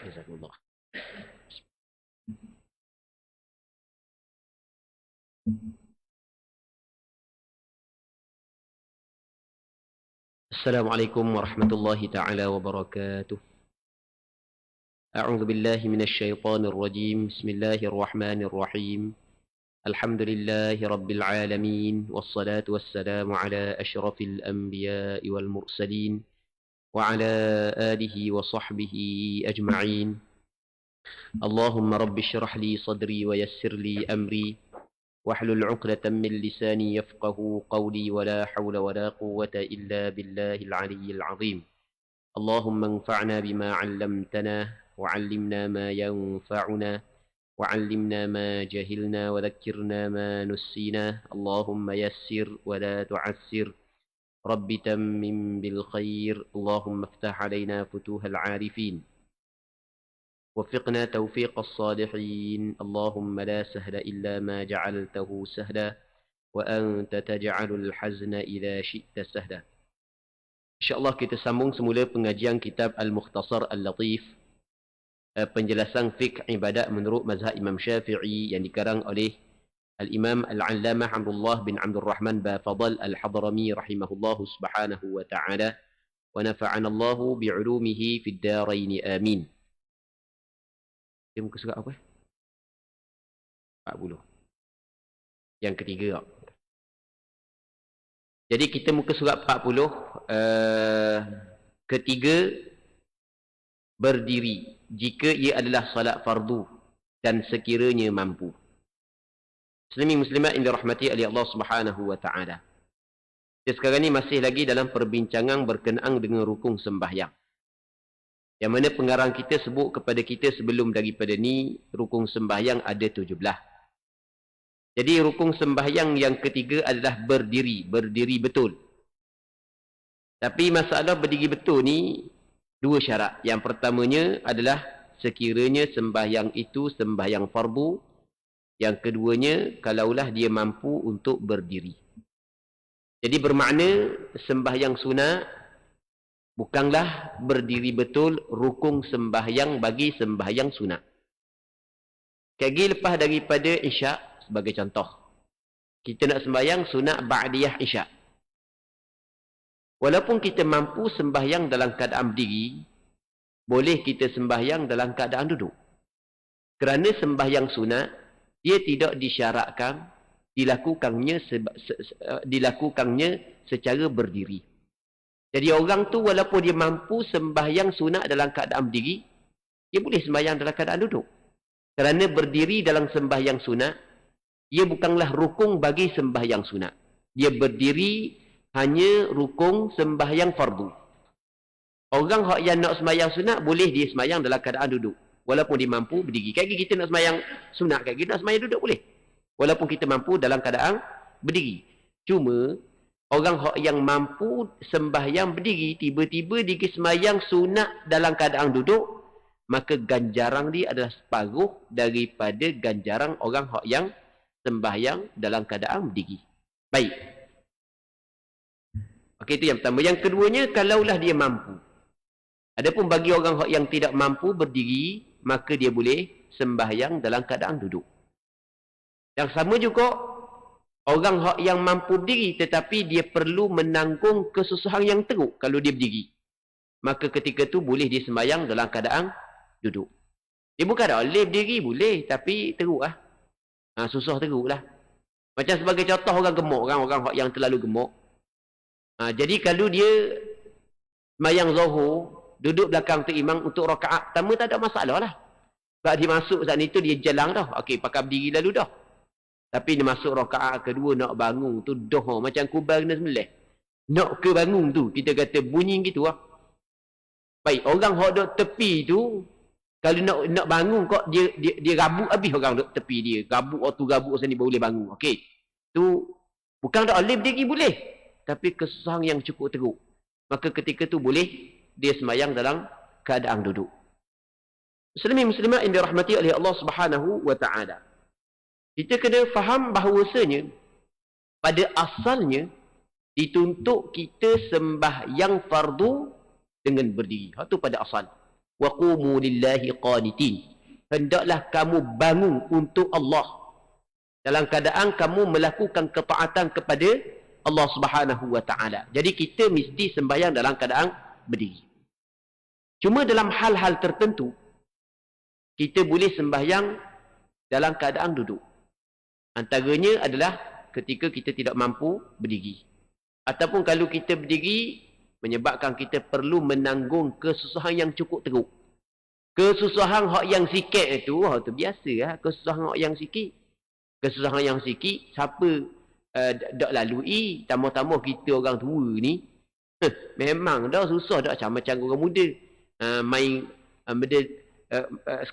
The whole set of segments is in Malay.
Jazakumullah. Assalamualaikum warahmatullahi taala wabarakatuh. A'udzu billahi minasy syaithanir rajim. Bismillahirrahmanirrahim. Alhamdulillahi rabbil alamin wassalatu wassalamu ala asyrafil anbiya'i wal mursalin wa ala alihi wa sahbihi ajma'in. Allahumma rabbi shrah li sadri wa yassir li amri واحلل عقدة من لساني يفقه قولي ولا حول ولا قوة إلا بالله العلي العظيم. اللهم انفعنا بما علمتنا وعلمنا ما ينفعنا وعلمنا ما جهلنا وذكرنا ما نسينا. اللهم يسر ولا تعسر. رب تمم بالخير. اللهم افتح علينا فتوح العارفين. وفقنا توفيق الصالحين. اللهم لا سهل إلا ما جعلته سهلا وأنت تجعل الحزن إذا شئت سهلا. InsyaAllah kita sambung semula pengajian kitab Al-Mukhtasar Al-Latif, penjelasan fiqh ibadat menurut mazhab Imam Syafi'i yang dikarang oleh Al-Imam Al-Allamah Abdullah bin Abdul Rahman Bafadal Al-Hadrami rahimahullahu subhanahu wa ta'ala wa nafa'ana Allahu bi'ulumihi fid daraini amin. Dia muka surat apa? 40. Yang ketiga. Jadi kita muka surat 40. Ketiga, berdiri jika ia adalah salat fardu dan sekiranya mampu. Muslimi muslimat yang dirahmati oleh Allah Subhanahu wa taala. Kita sekarang ni masih lagi dalam perbincangan berkenaan dengan rukun sembahyang. Yang mana pengarang kita sebut kepada kita sebelum daripada ni, rukun sembahyang ada 17. Jadi rukun sembahyang yang ketiga adalah berdiri. Berdiri betul. Tapi masalah berdiri betul ni, dua syarat. Yang pertamanya adalah sekiranya sembahyang itu sembahyang fardu. Yang keduanya, kalaulah dia mampu untuk berdiri. Jadi bermakna sembahyang sunat bukanlah berdiri betul rukun sembahyang bagi sembahyang sunat. Kaki lepas daripada isyak sebagai contoh. Kita nak sembahyang sunat ba'diyah isyak. Walaupun kita mampu sembahyang dalam keadaan berdiri, boleh kita sembahyang dalam keadaan duduk. Kerana sembahyang sunat, dia tidak disyaratkan dilakukannya secara berdiri. Jadi orang tu walaupun dia mampu sembahyang sunat dalam keadaan berdiri, dia boleh sembahyang dalam keadaan duduk. Kerana berdiri dalam sembahyang sunat, ia bukanlah rukun bagi sembahyang sunat. Dia berdiri hanya rukun sembahyang fardu. Orang yang nak sembahyang sunat, boleh dia sembahyang dalam keadaan duduk. Walaupun dia mampu berdiri. Kayak kita nak sembahyang sunat, kayak kita nak sembahyang duduk boleh. Walaupun kita mampu dalam keadaan berdiri. Cuma orang yang mampu sembahyang berdiri, tiba-tiba dia sembahyang sunat dalam keadaan duduk, maka ganjaran dia adalah separuh daripada ganjaran orang yang sembahyang dalam keadaan berdiri. Baik. Okey, itu yang pertama. Yang keduanya, kalaulah dia mampu. Adapun bagi orang yang tidak mampu berdiri, maka dia boleh sembahyang dalam keadaan duduk. Yang sama juga, orang yang mampu berdiri tetapi dia perlu menanggung kesusahan yang teruk kalau dia berdiri. Maka ketika tu boleh dia sembahyang dalam keadaan duduk. Dia bukan tak boleh berdiri, boleh. Tapi teruk lah. Susah teruk lah. Macam sebagai contoh orang gemuk kan, orang yang terlalu gemuk. Jadi kalau dia sembahyang zuhur, duduk belakang tu imam untuk rakaat pertama tak ada masalah lah. Sebab dia masuk saat itu dia jalan dah. Okey, pakai berdiri lalu dah. Tapi dia masuk rakaat kedua nak bangun tu dah macam kubang kena sembelih. Nak ke bangun tu kita kata bunyi gitu lah. Baik, orang hok duk tepi tu kalau nak bangun kok dia rabuk habis orang duk tepi dia. Rabuk waktu rabuk sini baru boleh bangun. Okey. Tu bukan tak boleh berdiri boleh. Tapi kesusahan yang cukup teruk. Maka ketika tu boleh dia sembahyang dalam keadaan duduk. Muslimin muslimat yang dirahmati oleh Allah Subhanahu wa taala. Kita kena faham bahawasanya pada asalnya Dituntut kita sembahyang fardu dengan berdiri. Itu pada asal. Wa qumu lillahi qanitin. Hendaklah kamu bangun untuk Allah dalam keadaan kamu melakukan ketaatan kepada Allah Subhanahu wa taala. Jadi kita mesti sembahyang dalam keadaan berdiri. Cuma dalam hal-hal tertentu kita boleh sembahyang dalam keadaan duduk. Antaranya adalah ketika kita tidak mampu berdiri. Ataupun kalau kita berdiri menyebabkan kita perlu menanggung kesusahan yang cukup teruk. Kesusahan hak yang sikit itu, tu biasa lah. Kesusahan hak yang sikit. Kesusahan yang sikit, siapa dak lalui, tambah-tambah kita orang tua ni. Memang dah susah dak macam orang muda. Main benda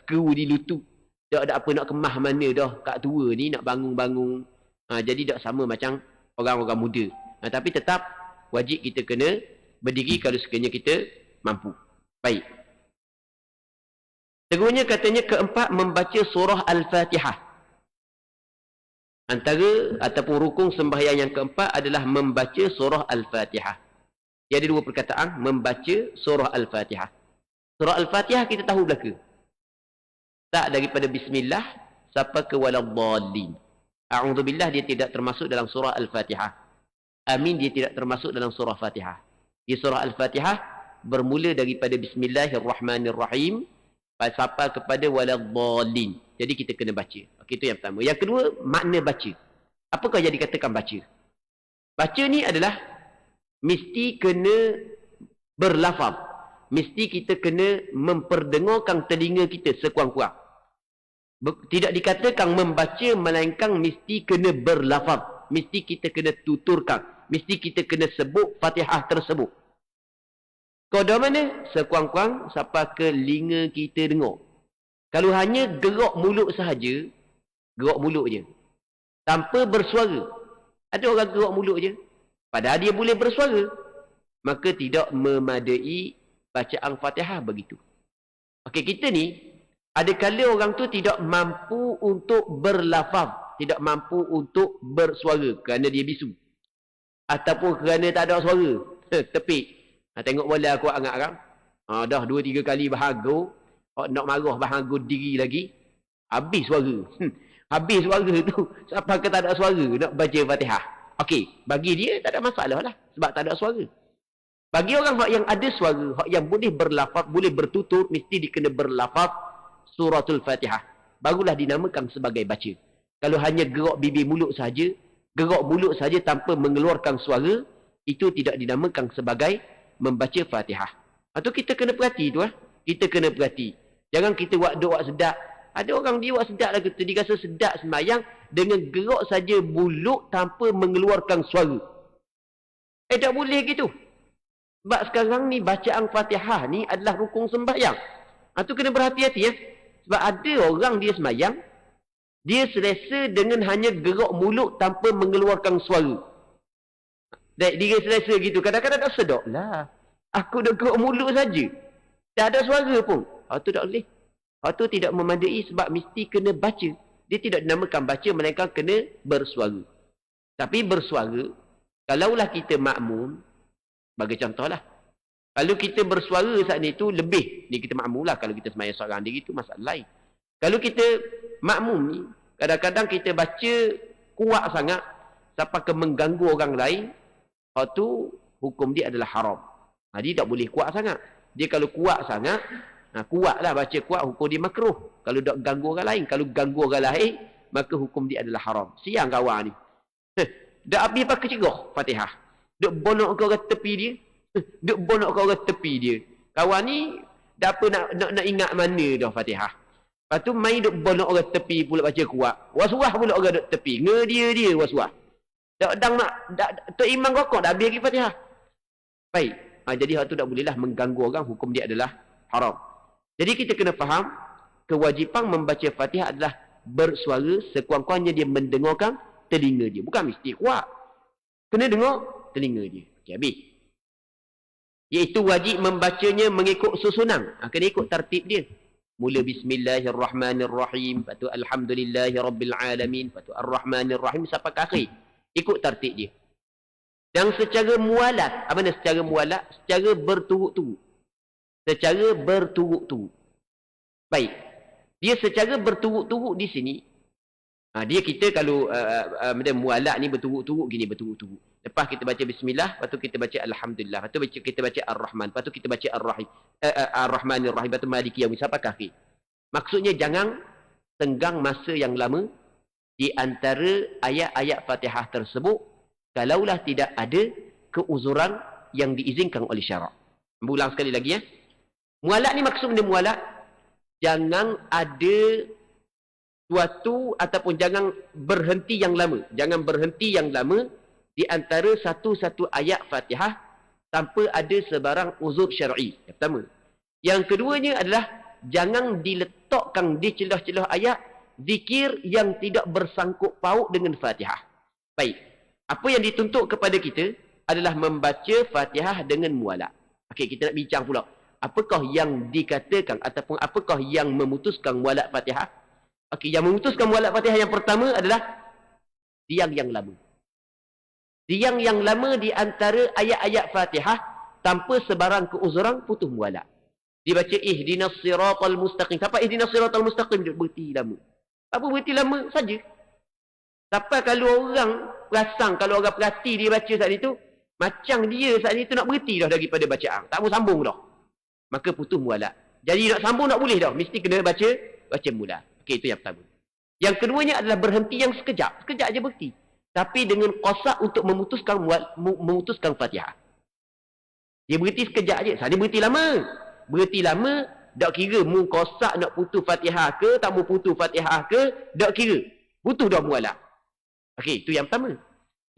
skru di lutut. Dak ada apa nak kemah mana dah kat tua ni nak bangun-bangun. Jadi dak sama macam orang-orang muda. Tapi tetap wajib kita kena berdiri kalau sekiranya kita mampu. Baik. Terusnya katanya keempat, membaca surah Al-Fatihah. Antara ataupun rukun sembahyang yang keempat adalah membaca surah Al-Fatihah. Dia ada dua perkataan, membaca surah Al-Fatihah. Surah Al-Fatihah kita tahu belaka. Tak daripada bismillah sampai ke waladhdallin. A'udzubillah dia tidak termasuk dalam surah Al-Fatihah. Amin dia tidak termasuk dalam surah Fatihah. Di surah Al-Fatihah bermula daripada bismillahirrahmanirrahim sampai kepada waladhdallin. Jadi kita kena baca. Okey, itu yang pertama. Yang kedua, makna baca. Apakah yang dikatakan baca? Baca ni adalah mesti kena berlafaz. Mesti kita kena memperdengarkan telinga kita sekurang-kurang. Tidak dikatakan membaca, melainkan mesti kena berlafaz. Mesti kita kena tuturkan. Mesti kita kena sebut Fatihah tersebut. Kau mana? Sekurang-kurang sampai ke telinga kita dengar. Kalau hanya gerak mulut sahaja, gerak mulut je, tanpa bersuara. Ada orang gerak mulut je, padahal dia boleh bersuara. Maka tidak memadai bacaan Fatihah begitu. Okey, kita ni, ada kala orang tu tidak mampu untuk berlafaz, tidak mampu untuk bersuara kerana dia bisu. Ataupun kerana tak ada suara. Tepik. Tengok bola aku angat kan. Dah 2-3 kali bahagia. Nak marah bahagia diri lagi. Habis suara. Habis suara tu. Sampai ke tak ada suara nak baca Fatihah. Okey. Bagi dia tak ada masalah lah. Sebab tak ada suara. Bagi orang yang ada suara, yang boleh berlafaz, boleh bertutur, mesti dikena berlafaz suratul Fatihah. Barulah dinamakan sebagai baca. Kalau hanya gerak bibir mulut saja, gerak mulut saja tanpa mengeluarkan suara, itu tidak dinamakan sebagai membaca Fatihah. Atau kita kena perhati tu lah. Kita kena perhati. Jangan kita buat doa sedap. Ada orang dia buat sedap lagi tu. Dia rasa sedap sembahyang dengan gerak saja mulut tanpa mengeluarkan suara. Tak boleh gitu. Sebab sekarang ni bacaan Fatihah ni adalah rukun sembahyang. Itu kena berhati-hati ya. Sebab ada orang dia sembahyang, dia selesa dengan hanya gerak mulut tanpa mengeluarkan suara. Dia selesa gitu. Kadang-kadang tak sedap lah. Aku dah gerak mulut saja. Tak ada suara pun. Itu tak boleh. Itu tidak memadai sebab mesti kena baca. Dia tidak dinamakan baca, melainkan kena bersuara. Tapi bersuara, kalaulah kita makmum, bagi contohlah. Kalau kita bersuara saat ni tu lebih. Ni kita makmum lah. Kalau kita sembahyang seorang diri tu masalah lain. Kalau kita makmum ni, kadang-kadang kita baca kuat sangat sampai ke mengganggu orang lain. Tu hukum dia adalah haram. Dia tak boleh kuat sangat. Dia kalau kuat sangat, kuatlah baca kuat, hukum dia makruh. Kalau tak ganggu orang lain. Kalau ganggu orang lain, maka hukum dia adalah haram. Siang kawan ni. Dah habis pakai cerah Fatihah. Duk bonok ke orang tepi dia. Duk bonok ke orang tepi dia. Kawan ni, dah apa nak ingat mana dah Fatihah. Lepas tu main duk bonok orang tepi pula baca kuat. Waswah pula orang duk tepi. Dia waswah. Dang nak Tok Imam rokok dah habis lagi Fatihah. Baik. Jadi hal tu tak bolehlah mengganggu orang, hukum dia adalah haram. Jadi kita kena faham kewajipan membaca Fatihah adalah bersuara sekurang-kurangnya dia mendengarkan telinga dia. Bukan mesti kuat. Kena dengar telinga dia. Okey, habis. Iaitu wajib membacanya mengikut susunan. Kena ikut tertib dia. Mula bismillahirrahmanirrahim, lepas tu alhamdulillahirabbilalamin, lepas tu arrahmanirrahim sampai ke akhir. Ikut tertib dia. Dan secara mualat, apa makna secara mualat? Secara berturut-turut. Secara berturut-turut. Baik. Dia secara berturut-turut di sini. Dia kita kalau mualat ni berturut-turut gini, berturut-turut. Lepas kita baca bismillah, lepas tu kita baca alhamdulillah, lepas tu kita baca ar-rahman, lepas tu kita baca ar-rahim, ar-rahmanir rahim, lepas tu maliki yaumid sampai akhir. Maksudnya jangan tenggang masa yang lama di antara ayat-ayat Fatihah tersebut kalaulah tidak ada keuzuran yang diizinkan oleh syarak. Ulang sekali lagi ya. Mualat ni maksudnya mualat jangan ada suatu ataupun jangan berhenti yang lama. Jangan berhenti yang lama di antara satu-satu ayat Fatihah tanpa ada sebarang uzur syar'i. Yang pertama. Yang keduanya adalah jangan diletakkan di celah-celah ayat zikir yang tidak bersangkut paut dengan Fatihah. Baik. Apa yang dituntut kepada kita adalah membaca Fatihah dengan mualat. Okey, kita nak bincang pula. Apakah yang dikatakan ataupun apakah yang memutuskan mualat Fatihah? Okey, yang memutuskan mualat Fatihah yang pertama adalah tiang yang lama. Tiang yang lama di antara ayat-ayat Fatihah tanpa sebarang keuzuran putus mualat. Dibaca ihdinas siratal mustaqim. Sampai ihdinas siratal mustaqim dia berhenti lama. Apa berhenti lama saja. Sampai kalau orang perasan, kalau orang perhati dia baca saat itu, macam dia saat itu nak berhenti dah daripada bacaan. Tak mau sambung dah. Maka putus mualat. Jadi nak sambung tak boleh dah. Mesti kena baca mula. Okey, itu yang pertama. Yang keduanya adalah berhenti yang sekejap. Sekejap aja berhenti. Tapi dengan qasad untuk memutuskan Fatihah. Dia berhenti sekejap aja. Saat dia berhenti lama. Berhenti lama, tak kira mu qasad nak putus Fatihah ke, tak mau putus Fatihah ke, tak kira. Putus dah mualat. Okey, itu yang pertama.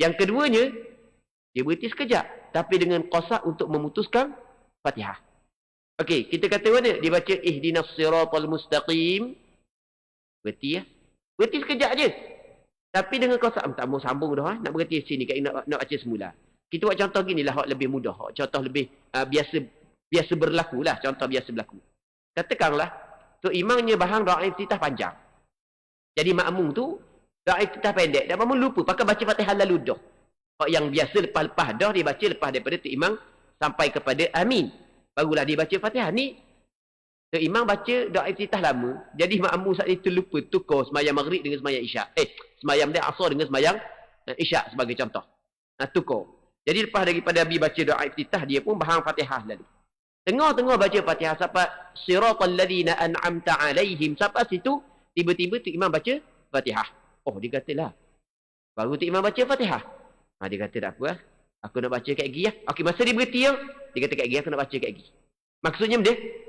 Yang keduanya, dia berhenti sekejap. Tapi dengan qasad untuk memutuskan Fatihah. Okey, kita kata mana? Dia baca ihdinas siratal mustaqim. Berhenti ya. Berhenti sekejap je. Tapi dengan qasad, tak mau sambung dah. Nak berhenti sini, nak baca semula. Kita buat contoh gini lah, lebih mudah. Contoh lebih biasa berlaku lah. Contoh biasa berlaku. Katakanlah, tu imamnya bahang doa iftitah panjang. Jadi makmum tu, doa iftitah pendek. Dan makmum lupa, pakai baca Fatihah lalu dah. Yang biasa lepas-lepas dah, dia baca lepas daripada tu imam sampai kepada amin. Barulah dia baca Fatihah. Ni, tu imam baca doa iftitah lama. Jadi makmum saat itu lupa tukar semayang maghrib dengan semayang isyak. Semayang dia asar dengan semayang isyak sebagai contoh. Tukar. Jadi lepas daripada Abi baca doa iftitah, dia pun bahang Fatihah lalu. Tengah-tengah baca Fatihah sampai siratal ladzina an'amta alaihim. Sampai situ, tiba-tiba tu imam baca Fatihah. Oh, dia katalah. Baru tu imam baca Fatihah. Dia kata tak apa lah. Aku nak baca kat gigi lah. Okey, masa dia berhenti ya, dia kata kat gigi, aku nak baca kat gigi. Maksudnya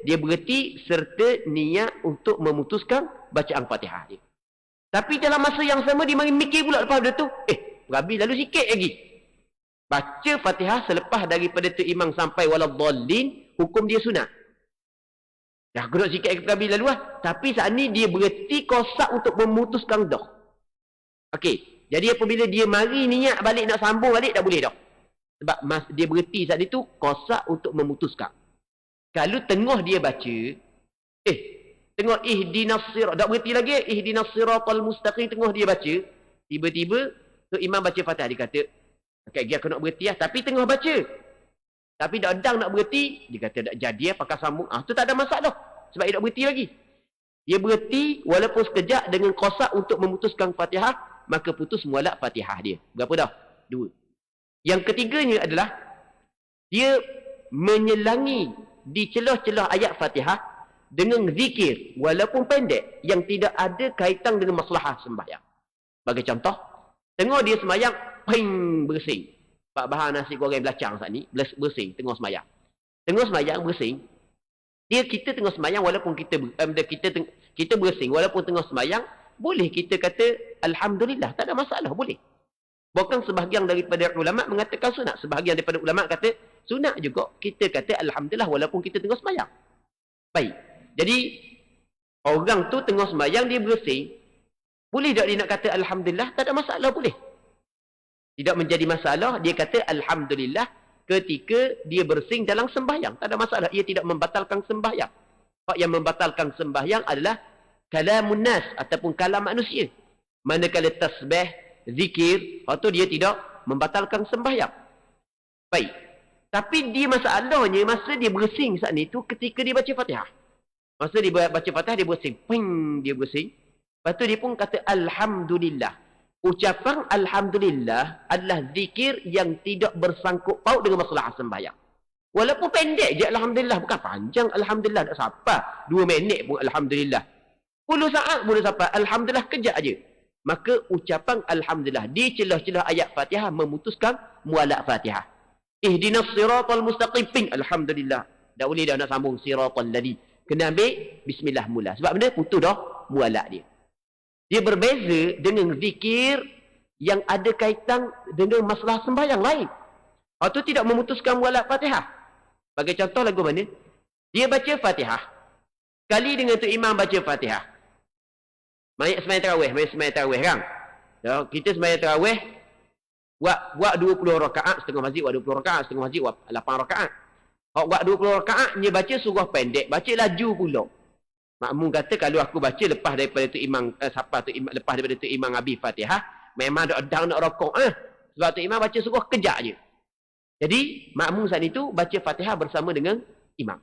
dia berhenti serta niat untuk memutuskan bacaan Fatihah dia. Tapi dalam masa yang sama, dia mari mikir pula lepas dia tu, habis lalu sikit lagi. Baca Fatihah selepas daripada tu imam sampai waladdallin, hukum dia sunat. Dah aku nak sikit lagi habis lalu lah. Tapi saat ni dia berhenti qasad untuk memutuskan dah. Okey. Jadi apabila dia mari niat balik nak sambung balik, tak boleh dah. Sebab dia berhenti saat itu qasad untuk memutuskan. Kalau tengah dia baca, tengah ihdinas sirat, tak berhenti lagi, ihdinas siratal mustaqim, tengah dia baca, tiba-tiba tu imam baca Fatihah, dia kata, okay, aku nak berhenti lah. Tapi tengah baca. Tapi tak adang nak berhenti, dia kata tak jadi pakai sambung. Tu tak ada masalah. Sebab dia tak berhenti lagi. Dia berhenti walaupun sekejap dengan qasad untuk memutuskan Fatihah, maka putus mualat Fatihah dia. Berapa dah? 2. Yang ketiganya adalah dia menyelangi di celah-celah ayat Fatihah dengan zikir walaupun pendek yang tidak ada kaitan dengan maslahah sembahyang. Bagi contoh, tengah dia sembahyang, bersing. Pak bahan nasi goreng belacang saat ni, bersing tengah sembahyang. Tengah sembahyang bersing. Kita tengah sembahyang walaupun kita bersing walaupun tengah sembahyang, boleh kita kata alhamdulillah, tak ada masalah, boleh. Bahkan sebahagian daripada ulama mengatakan sunat, sebahagian daripada ulama kata sunat juga kita kata alhamdulillah walaupun kita tengah sembahyang. Baik. Jadi orang tu tengah sembahyang dia bersing, boleh tak dia nak kata alhamdulillah? Tak ada masalah, boleh. Tidak menjadi masalah, dia kata alhamdulillah ketika dia bersing dalam sembahyang. Tak ada masalah, ia tidak membatalkan sembahyang. Hak yang membatalkan sembahyang adalah kalamun nas ataupun kalam manusia. Manakala tasbih, zikir, waktu dia tidak membatalkan sembahyang. Baik. Tapi dia masalahnya, masa dia bersin saat ni tu, ketika dia baca Fatihah. Masa dia baca Fatihah, dia bersin. Ping, dia bersin. Lepas tu dia pun kata Alhamdulillah. Ucapan Alhamdulillah adalah zikir yang tidak bersangkut paut dengan masalah sembahyang. Walaupun pendek je Alhamdulillah. Bukan panjang Alhamdulillah. Tak sampai 2 minit pun Alhamdulillah. 10 saat boleh sampai. Alhamdulillah kejap je. Maka ucapan Alhamdulillah di celah-celah ayat Fatihah memutuskan mualak Fatihah. Ihdinas siratal mustaqim. Ping. Alhamdulillah. Tak boleh dah nak sambung siratal ladzi. Kena ambil Bismillah mula. Sebab benda putus dah mualak dia. Dia berbeza dengan zikir yang ada kaitan dengan masalah sembahyang lain. Atau tidak memutuskan mualak Fatihah. Bagi contoh lagu mana? Dia baca Fatihah. Sekali dengan tu imam baca Fatihah. Sembahyang tarawih kan? So, kita sembahyang tarawih buat 20 rakaat setengah masjid, buat 20 rakaat setengah masjid, buat 8 rakaat. Buat 20 rakaat, dia baca surah pendek, baca laju pula. Makmum kata kalau aku baca lepas daripada tu imam lepas daripada tu imam habis Fatihah, memang dah nak rokok sebab tu imam baca surah kejap je. Jadi makmum saat itu baca Fatihah bersama dengan imam.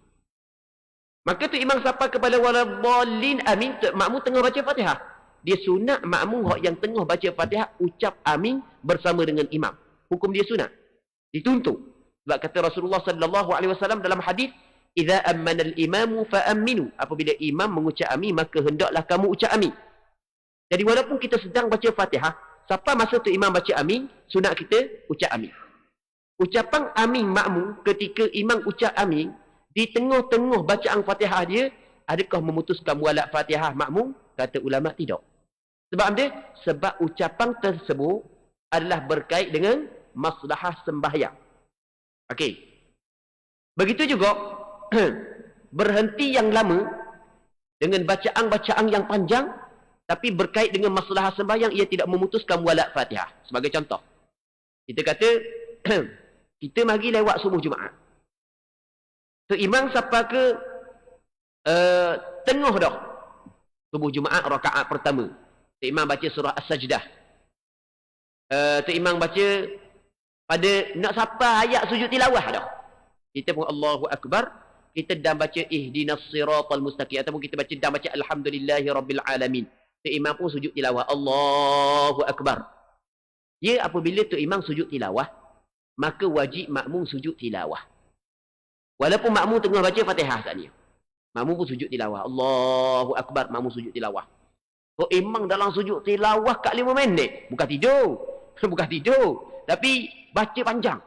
Maka tu imam sapa kepada waladdallin amin, makmum tengah baca Fatihah. Dia sunat makmum yang tengah baca Fatihah ucap amin bersama dengan imam. Hukum dia sunat. Dituntut. Sebab kata Rasulullah sallallahu alaihi wasallam dalam hadis, "Idza ammana al-imamu fa aminu." Apabila imam mengucap amin, maka hendaklah kamu ucap amin. Jadi walaupun kita sedang baca Fatihah, siapa masa tu imam baca amin, sunat kita ucap amin. Ucapan amin makmum ketika imam ucap amin di tengah-tengah bacaan Fatihah dia, adakah memutuskan mualak Fatihah makmum? Kata ulama tidak. Sebab dia, sebab ucapan tersebut adalah berkait dengan maslahah sembahyang. Okey. Begitu juga berhenti yang lama dengan bacaan-bacaan yang panjang tapi berkait dengan maslahah sembahyang, ia tidak memutuskan mualak Fatihah. Sebagai contoh, kita kata kita mari lewat subuh Jumaat. So imam siapa ke tengah dah subuh Jumaat rakaat pertama. So imam baca surah As-Sajdah. So imam baca pada nak sampai ayat sujud tilawah dah. Kita pun Allahu Akbar, kita dah baca ihdinas siratal mustaqim ataupun kita dah baca alhamdulillahi rabbil alamin. So imam pun sujud tilawah Allahu Akbar. Ya, apabila tu imam sujud tilawah, maka wajib makmum sujud tilawah. Walaupun makmum tengah baca Fatihah saat ni, makmum pun sujud tilawah. Allahu Akbar, makmum sujud tilawah. So imam dalam sujud tilawah kat 5 minit, bukan tidur. Bukan tidur, tapi baca panjang.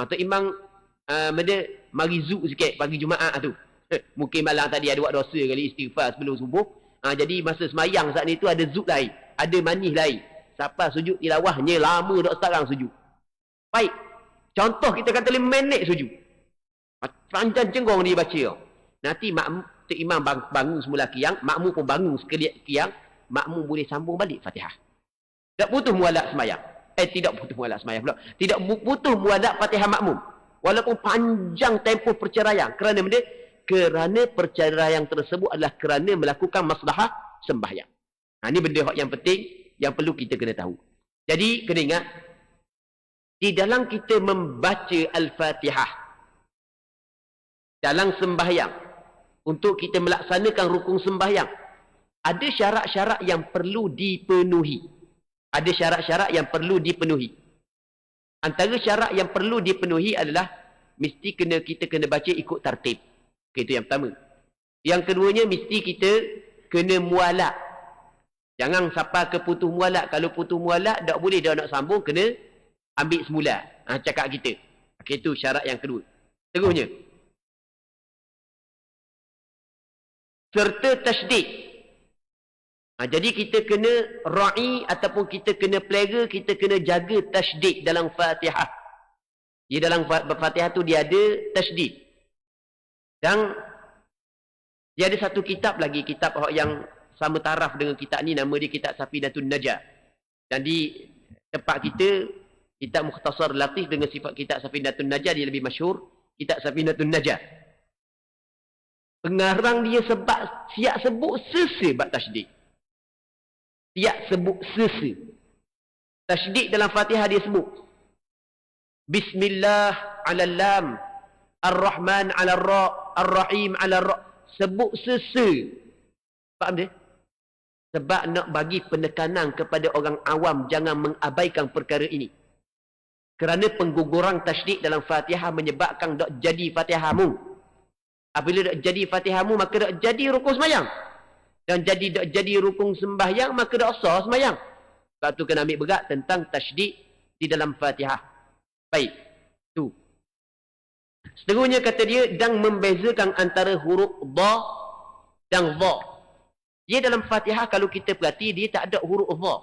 Tu imam mari zuk sikit pagi Jumaat tu. Mungkin malam tadi ada buat dosa kali istighfar sebelum subuh. Jadi masa semayang saat ni tu ada zuk lain, ada manis lain. Siapa sujud tilawahnya lama dak sekarang sujud. Baik. Contoh kita kata 5 minit sujud. Panjang cenggong dia baca. Nanti makmum tu imam bangun semula qiyam, makmum pun bangun sekali qiyam, makmum boleh sambung balik Fatihah. Tak putus mualak semayang. Tidak putus mualak semayang pula. Tidak putus mualak Fatihah makmum. Walaupun panjang tempoh perceraian. Kerana benda? Kerana perceraian tersebut adalah kerana melakukan maslahah sembahyang. Ini benda yang penting yang perlu kita kena tahu. Jadi, kena ingat, di dalam kita membaca Al-Fatihah dalam sembahyang, untuk kita melaksanakan rukun sembahyang, ada syarat-syarat yang perlu dipenuhi. Ada syarat-syarat yang perlu dipenuhi. Antara syarat yang perlu dipenuhi adalah mesti kita kena baca ikut tertib. Itu yang pertama. Yang keduanya, mesti kita kena mualak. Jangan sampai ke putus mualak. Kalau putus mualak, tak boleh dah nak sambung, kena ambil semula. Cakap kita. Itu syarat yang kedua. Terusnya, serta tasydid. Jadi kita kena ra'i ataupun kita kena pelera, kita kena jaga tasydid dalam Fatihah. Di dalam Fatihah tu dia ada tasydid. Dan dia ada satu kitab lagi, kitab yang sama taraf dengan kitab ni, nama dia kitab Safinatun Najah. Dan di tempat kita, kitab Mukhtasar Latif dengan sifat kitab Safinatun Najah, dia lebih masyhur, kitab Safinatun Najah. Pengarang dia siap sebut sesebab tasydid. Siap sebut sese. Tasydid dalam Fatihah dia sebut. Bismillah ala lam, Ar-Rahman ala ra, Ar-Rahim ala ra. Sebut sese. Faham dia? Sebab nak bagi penekanan kepada orang awam jangan mengabaikan perkara ini. Kerana pengguguran tasydid dalam Fatihah menyebabkan tak jadi Fatihahmu. Apabila tak jadi Fatihahmu maka tak jadi rukun sembahyang. Dan tak jadi rukun sembahyang maka tak sah sembahyang. Sebab tu kena ambil berat tentang tasydid di dalam Fatihah. Baik. Tu. Seterusnya kata dia dan membezakan antara huruf dha dan dha. Dia dalam Fatihah kalau kita perhati dia tak ada huruf dha.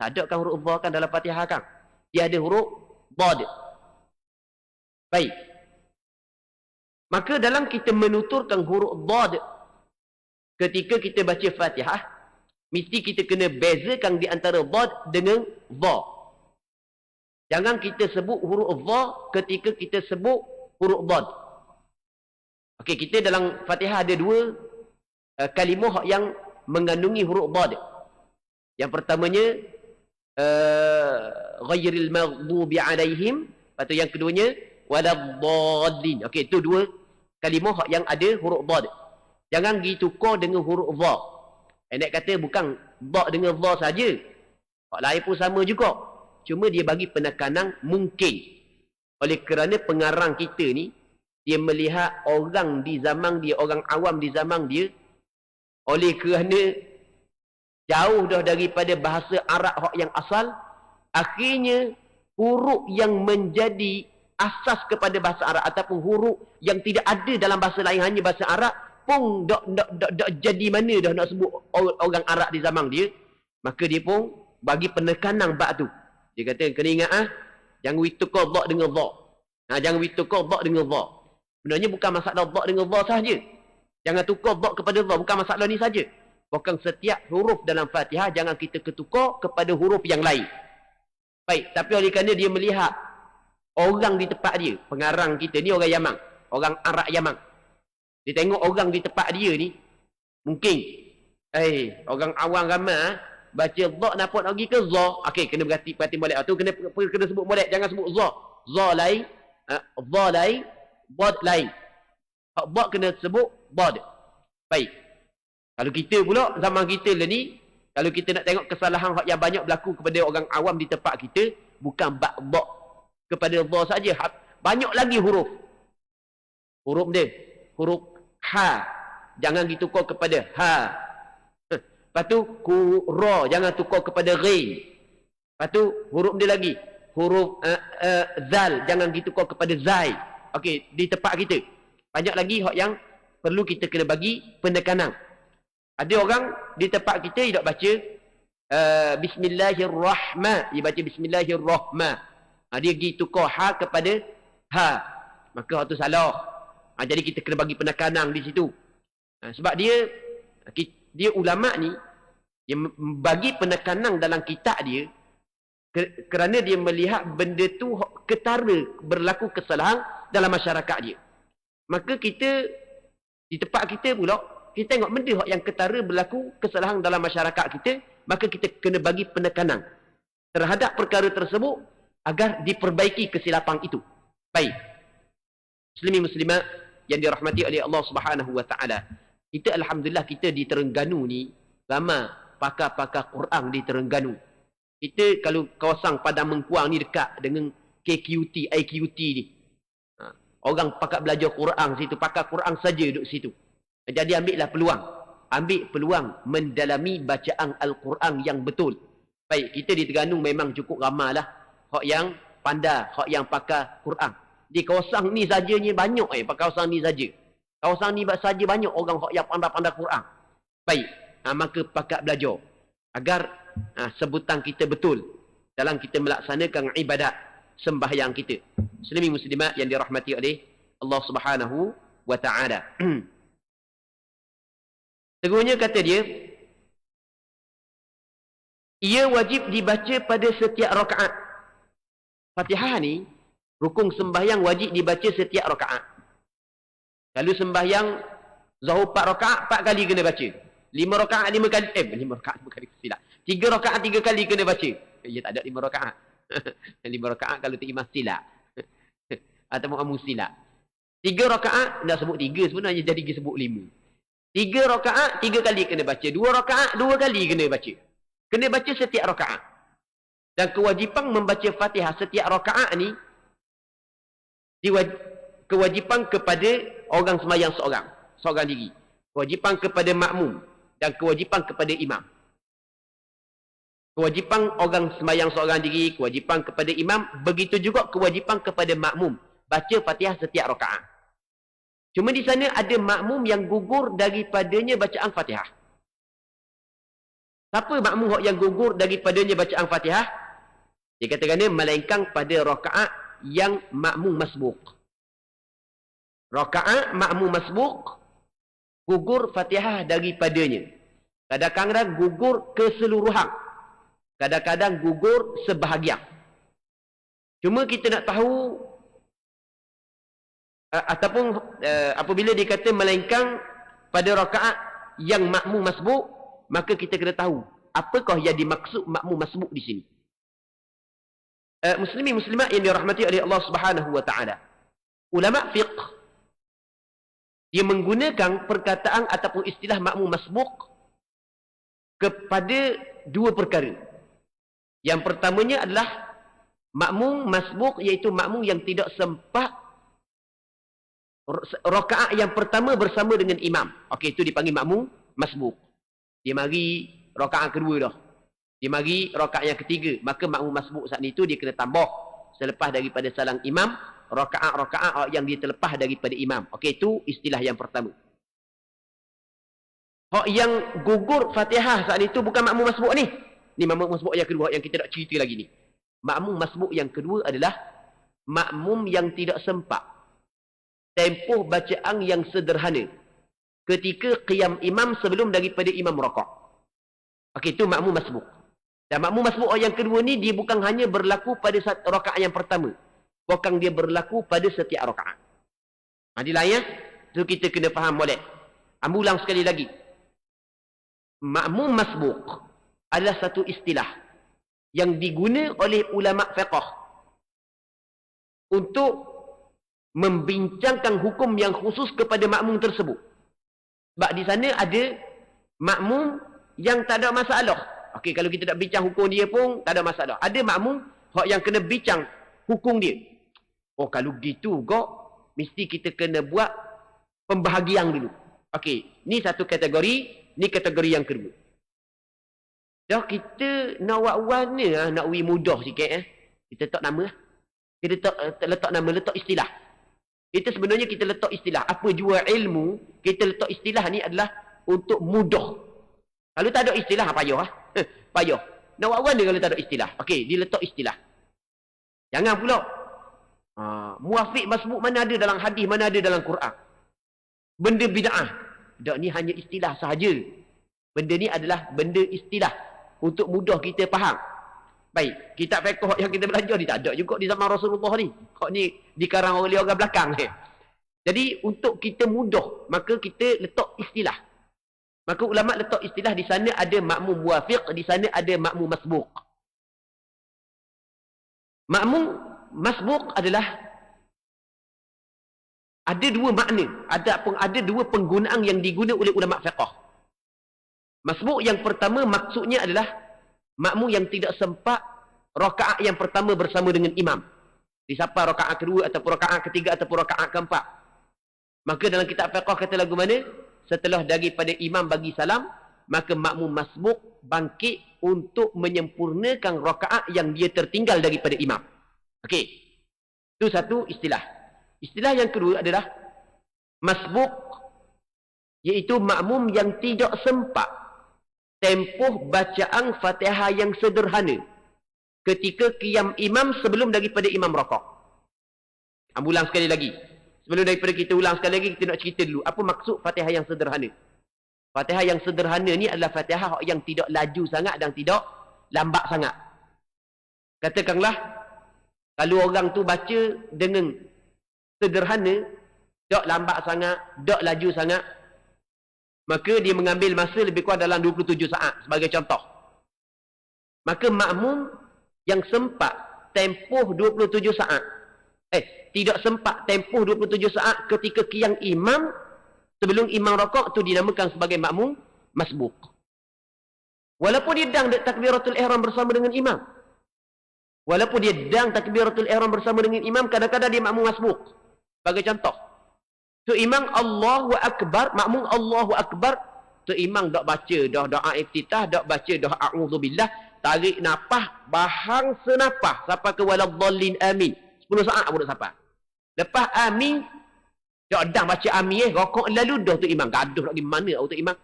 Tak ada kan huruf dha kan dalam Fatihah kan? Dia ada huruf dhad. Baik. Maka dalam kita menuturkan huruf dhad ketika kita baca Fatihah, mesti kita kena bezakan di antara dhad dengan dha. Jangan kita sebut huruf dha ketika kita sebut huruf dhad. Okey, kita dalam Fatihah ada dua kalimah yang mengandungi huruf dhad. Yang pertamanya ghairil maghdubi alaihim, atau yang keduanya waladdallin. Okey, itu dua kalimah yang ada huruf dhad. Jangan ditukar dengan huruf dha. Nak kata bukan dha dengan dha saja. Hak lain pun sama juga. Cuma dia bagi penekanan mungkin. Oleh kerana pengarang kita ni dia melihat orang di zaman dia, orang awam di zaman dia, oleh kerana jauh dah daripada bahasa Arab hak yang asal, akhirnya huruf yang menjadi asas kepada bahasa Arab ataupun huruf yang tidak ada dalam bahasa lain hanya bahasa Arab pun dak jadi mana dah nak sebut orang Arab di zaman dia, maka dia pun bagi penekanan bab tu. Dia kata kena ingat jangan witukar dha dengan dha. Jangan witukar dha dengan dha. Sebenarnya bukan masalah dha dengan dha sahaja. Jangan tukar dha kepada dha, bukan masalah ni saja. Bahkan setiap huruf dalam Fatihah jangan kita ketukar kepada huruf yang lain. Baik, tapi oleh kerana dia melihat orang di tempat dia, pengarang kita ni orang Yaman, orang Arab Yaman. Dia tengok orang di tempat dia ni, mungkin orang awam ramai baca dha nampak nak pergi ke za. Okey, kena berhati molek tu, kena sebut molek, jangan sebut za. Za lain, dha lain, dhad lain. Hak dha kena sebut dhad. Baik. Kalau kita pula zaman kita lah ni, kalau kita nak tengok kesalahan hak yang banyak berlaku kepada orang awam di tempat kita, bukan bab dha kepada dha saja, banyak lagi huruf. Huruf dia, huruf ha, jangan ditukar kepada ha. Lepas tu ra jangan tukar kepada ghain. Lepas tu huruf dia lagi, huruf zal jangan ditukar kepada zai. Okey, di tempat kita banyak lagi hak yang perlu kita kena bagi penekanan. Ada orang di tempat kita dia tak baca bismillahirrahman, dia baca bismillahirrahman. Dia pergi tukar ha kepada ha, maka hak tu salah. Jadi kita kena bagi penekanan di situ. Sebab dia ulama ni dia bagi penekanan dalam kitab dia kerana dia melihat benda tu ketara berlaku kesalahan dalam masyarakat dia. Maka kita di tempat kita pula kita tengok benda yang ketara berlaku kesalahan dalam masyarakat kita, maka kita kena bagi penekanan terhadap perkara tersebut agar diperbaiki kesilapan itu. Baik. Muslimin muslimat yang dirahmati oleh Allah Subhanahu wa taala. Kita alhamdulillah kita di Terengganu ni ramai pakar-pakar Quran di Terengganu. Kita kalau kawasan Padang Mengkuang ni dekat dengan KQT, IQT ni. Orang pakar belajar Quran situ, pakar Quran saja duduk situ. Jadi ambil peluang mendalami bacaan Al-Quran yang betul. Baik, kita di Terengganu memang cukup ramailah hak yang pandai, hak yang pakar Quran. Di kawasan ni sajanya banyak kawasan ni saja. Kawasan ni saja banyak orang yang pandai-pandai Quran. Baik, maka pakak belajar agar sebutan kita betul dalam kita melaksanakan ibadat sembahyang kita. Muslimin muslimat yang dirahmati oleh Allah Subhanahu wa taala. Teguhnya kata dia, ia wajib dibaca pada setiap rakaat. Fatihah ni rukun sembahyang wajib dibaca setiap rakaat. Kalau sembahyang Zuhur 4 rakaat, 4 kali kena baca. 5 rakaat 5 kali, 5 rakaat 5 kali silap. 3 rakaat 3 kali kena baca. Ya tak ada 5 rakaat. 5 rakaat kalau tak imam silap. ataupun kamu silap. 3 rakaat, nak sebut 3 sebenarnya jadi sebut 5. 3 rakaat, 3 kali kena baca. 2 rakaat, 2 kali kena baca. Kena baca setiap rakaat. Dan kewajipan membaca Fatihah setiap rakaat ni, kewajipan kepada orang sembahyang seorang diri. Kewajipan kepada makmum. Dan kewajipan kepada imam. Kewajipan orang sembahyang seorang diri, kewajipan kepada imam, begitu juga kewajipan kepada makmum. Baca Fatihah setiap rakaat. Cuma di sana ada makmum yang gugur daripadanya bacaan Fatihah. Siapa makmum yang gugur daripadanya bacaan Fatihah? Dia katakan melainkan pada rakaat yang makmum masbuk. Rakaat makmum masbuk, gugur Fatihah daripadanya. Kadang-kadang gugur keseluruhan. Kadang-kadang gugur sebahagian. Cuma kita nak tahu, ataupun apabila dikata melainkan pada rakaat yang makmum masbuk, maka kita kena tahu apakah yang dimaksud makmum masbuk di sini. Muslimin muslimat yang dirahmati oleh Allah Subhanahu wa taala. Ulama fiqh dia menggunakan perkataan ataupun istilah makmum masbuk kepada 2 perkara. Yang pertamanya adalah makmum masbuk, iaitu makmum yang tidak sempat rakaat yang pertama bersama dengan imam. Okey, itu dipanggil makmum masbuk. Dia mari rakaat kedua dah. Dia mari rakaat yang ketiga. Maka makmum masbuk saat itu dia kena tambah selepas daripada salam imam, rakaat-rakaat yang dia terlepas daripada imam. Okey, itu istilah yang pertama. Hak yang gugur Fatihah saat itu bukan makmum masbuk ni. Ni makmum masbuk yang kedua yang kita nak cerita lagi ni. Makmum masbuk yang kedua adalah makmum yang tidak sempat tempoh bacaan yang sederhana ketika qiyam imam sebelum daripada imam rakaat. Okey, itu makmum masbuk. Dan makmum masbuk yang kedua ni dia bukan hanya berlaku pada rakaat yang pertama, bukan dia berlaku pada setiap rakaat. Dia lain ya. Tu kita kena faham molek. Ulang sekali lagi. Makmum masbuk adalah satu istilah yang diguna oleh ulama fiqh untuk membincangkan hukum yang khusus kepada makmum tersebut. Sebab di sana ada makmum yang tak ada masalah. Okey, kalau kita nak bincang hukum dia pun tak ada masalah. Ada makmum yang kena bincang hukum dia. Oh, kalau gitu kok mesti kita kena buat pembahagian dulu. Okey, ni satu kategori, ni kategori yang kedua. Dah kita nak buat ni nak mudah sikit Kita letak nama. Kita letak nama, letak istilah. Kita sebenarnya kita letak istilah. Apa jua ilmu, kita letak istilah ni adalah untuk mudah. Kalau tak ada istilah, payah. Payah. Nak buat mana kalau tak ada istilah? Okey, dia letak istilah. Jangan pula. Muafiq masbuk mana ada dalam hadis, mana ada dalam Quran. Benda bid'ah. Tak, ni hanya istilah sahaja. Benda ni adalah benda istilah. Untuk mudah kita faham. Baik, kitab fiqh yang kita belajar ni tak ada juga di zaman Rasulullah ni. Kok ni dikarang oleh orang belakang ni. Jadi untuk kita mudah, maka kita letak istilah. Maka ulama letak istilah, di sana ada makmum muwafiq, di sana ada makmum masbuk. Makmum masbuk adalah ada 2 makna, ada 2 penggunaan yang digunakan oleh ulama fiqh. Masbuk yang pertama maksudnya adalah makmum yang tidak sempat rakaat yang pertama bersama dengan imam. Disapa rakaat kedua ataupun rakaat ketiga ataupun rakaat keempat. Maka dalam kitab fiqh kata lagu mana? Setelah daripada imam bagi salam, maka makmum masbuk bangkit untuk menyempurnakan rakaat yang dia tertinggal daripada imam. Okey. Itu satu istilah. Istilah yang kedua adalah masbuk, iaitu makmum yang tidak sempat tempoh bacaan Fatihah yang sederhana ketika qiyam imam sebelum daripada imam rakaat. Ulang sekali lagi. Sebelum daripada kita ulang sekali lagi, kita nak cerita dulu apa maksud Fatihah yang sederhana. Fatihah yang sederhana ni adalah Fatihah yang tidak laju sangat dan tidak lambat sangat. Katakanlah kalau orang tu baca dengan sederhana, tak lambat sangat, tak laju sangat, maka dia mengambil masa lebih kurang dalam 27 saat sebagai contoh. Maka makmum yang sempat tempoh 27 saat, tidak sempat tempoh 27 saat ketika qiyam imam, sebelum imam rakaat tu dinamakan sebagai makmum masbuk. Walaupun dia dang takbiratul ihram bersama dengan imam. Walaupun dia dang takbiratul ihram bersama dengan imam, kadang-kadang dia makmum masbuk. Sebagai contoh, tu imam Allahu Akbar, makmum Allahu Akbar, tu imam dak baca dah doa iftitah, dak baca dah a'udzubillah, tarik nafas, bahang senafas sampai ke waladhdallin amin. 10 saat pun dak sampai. Lepas amin, dak dang baca amin rokok lalu dah tu imam gaduh lagi mana tu imam.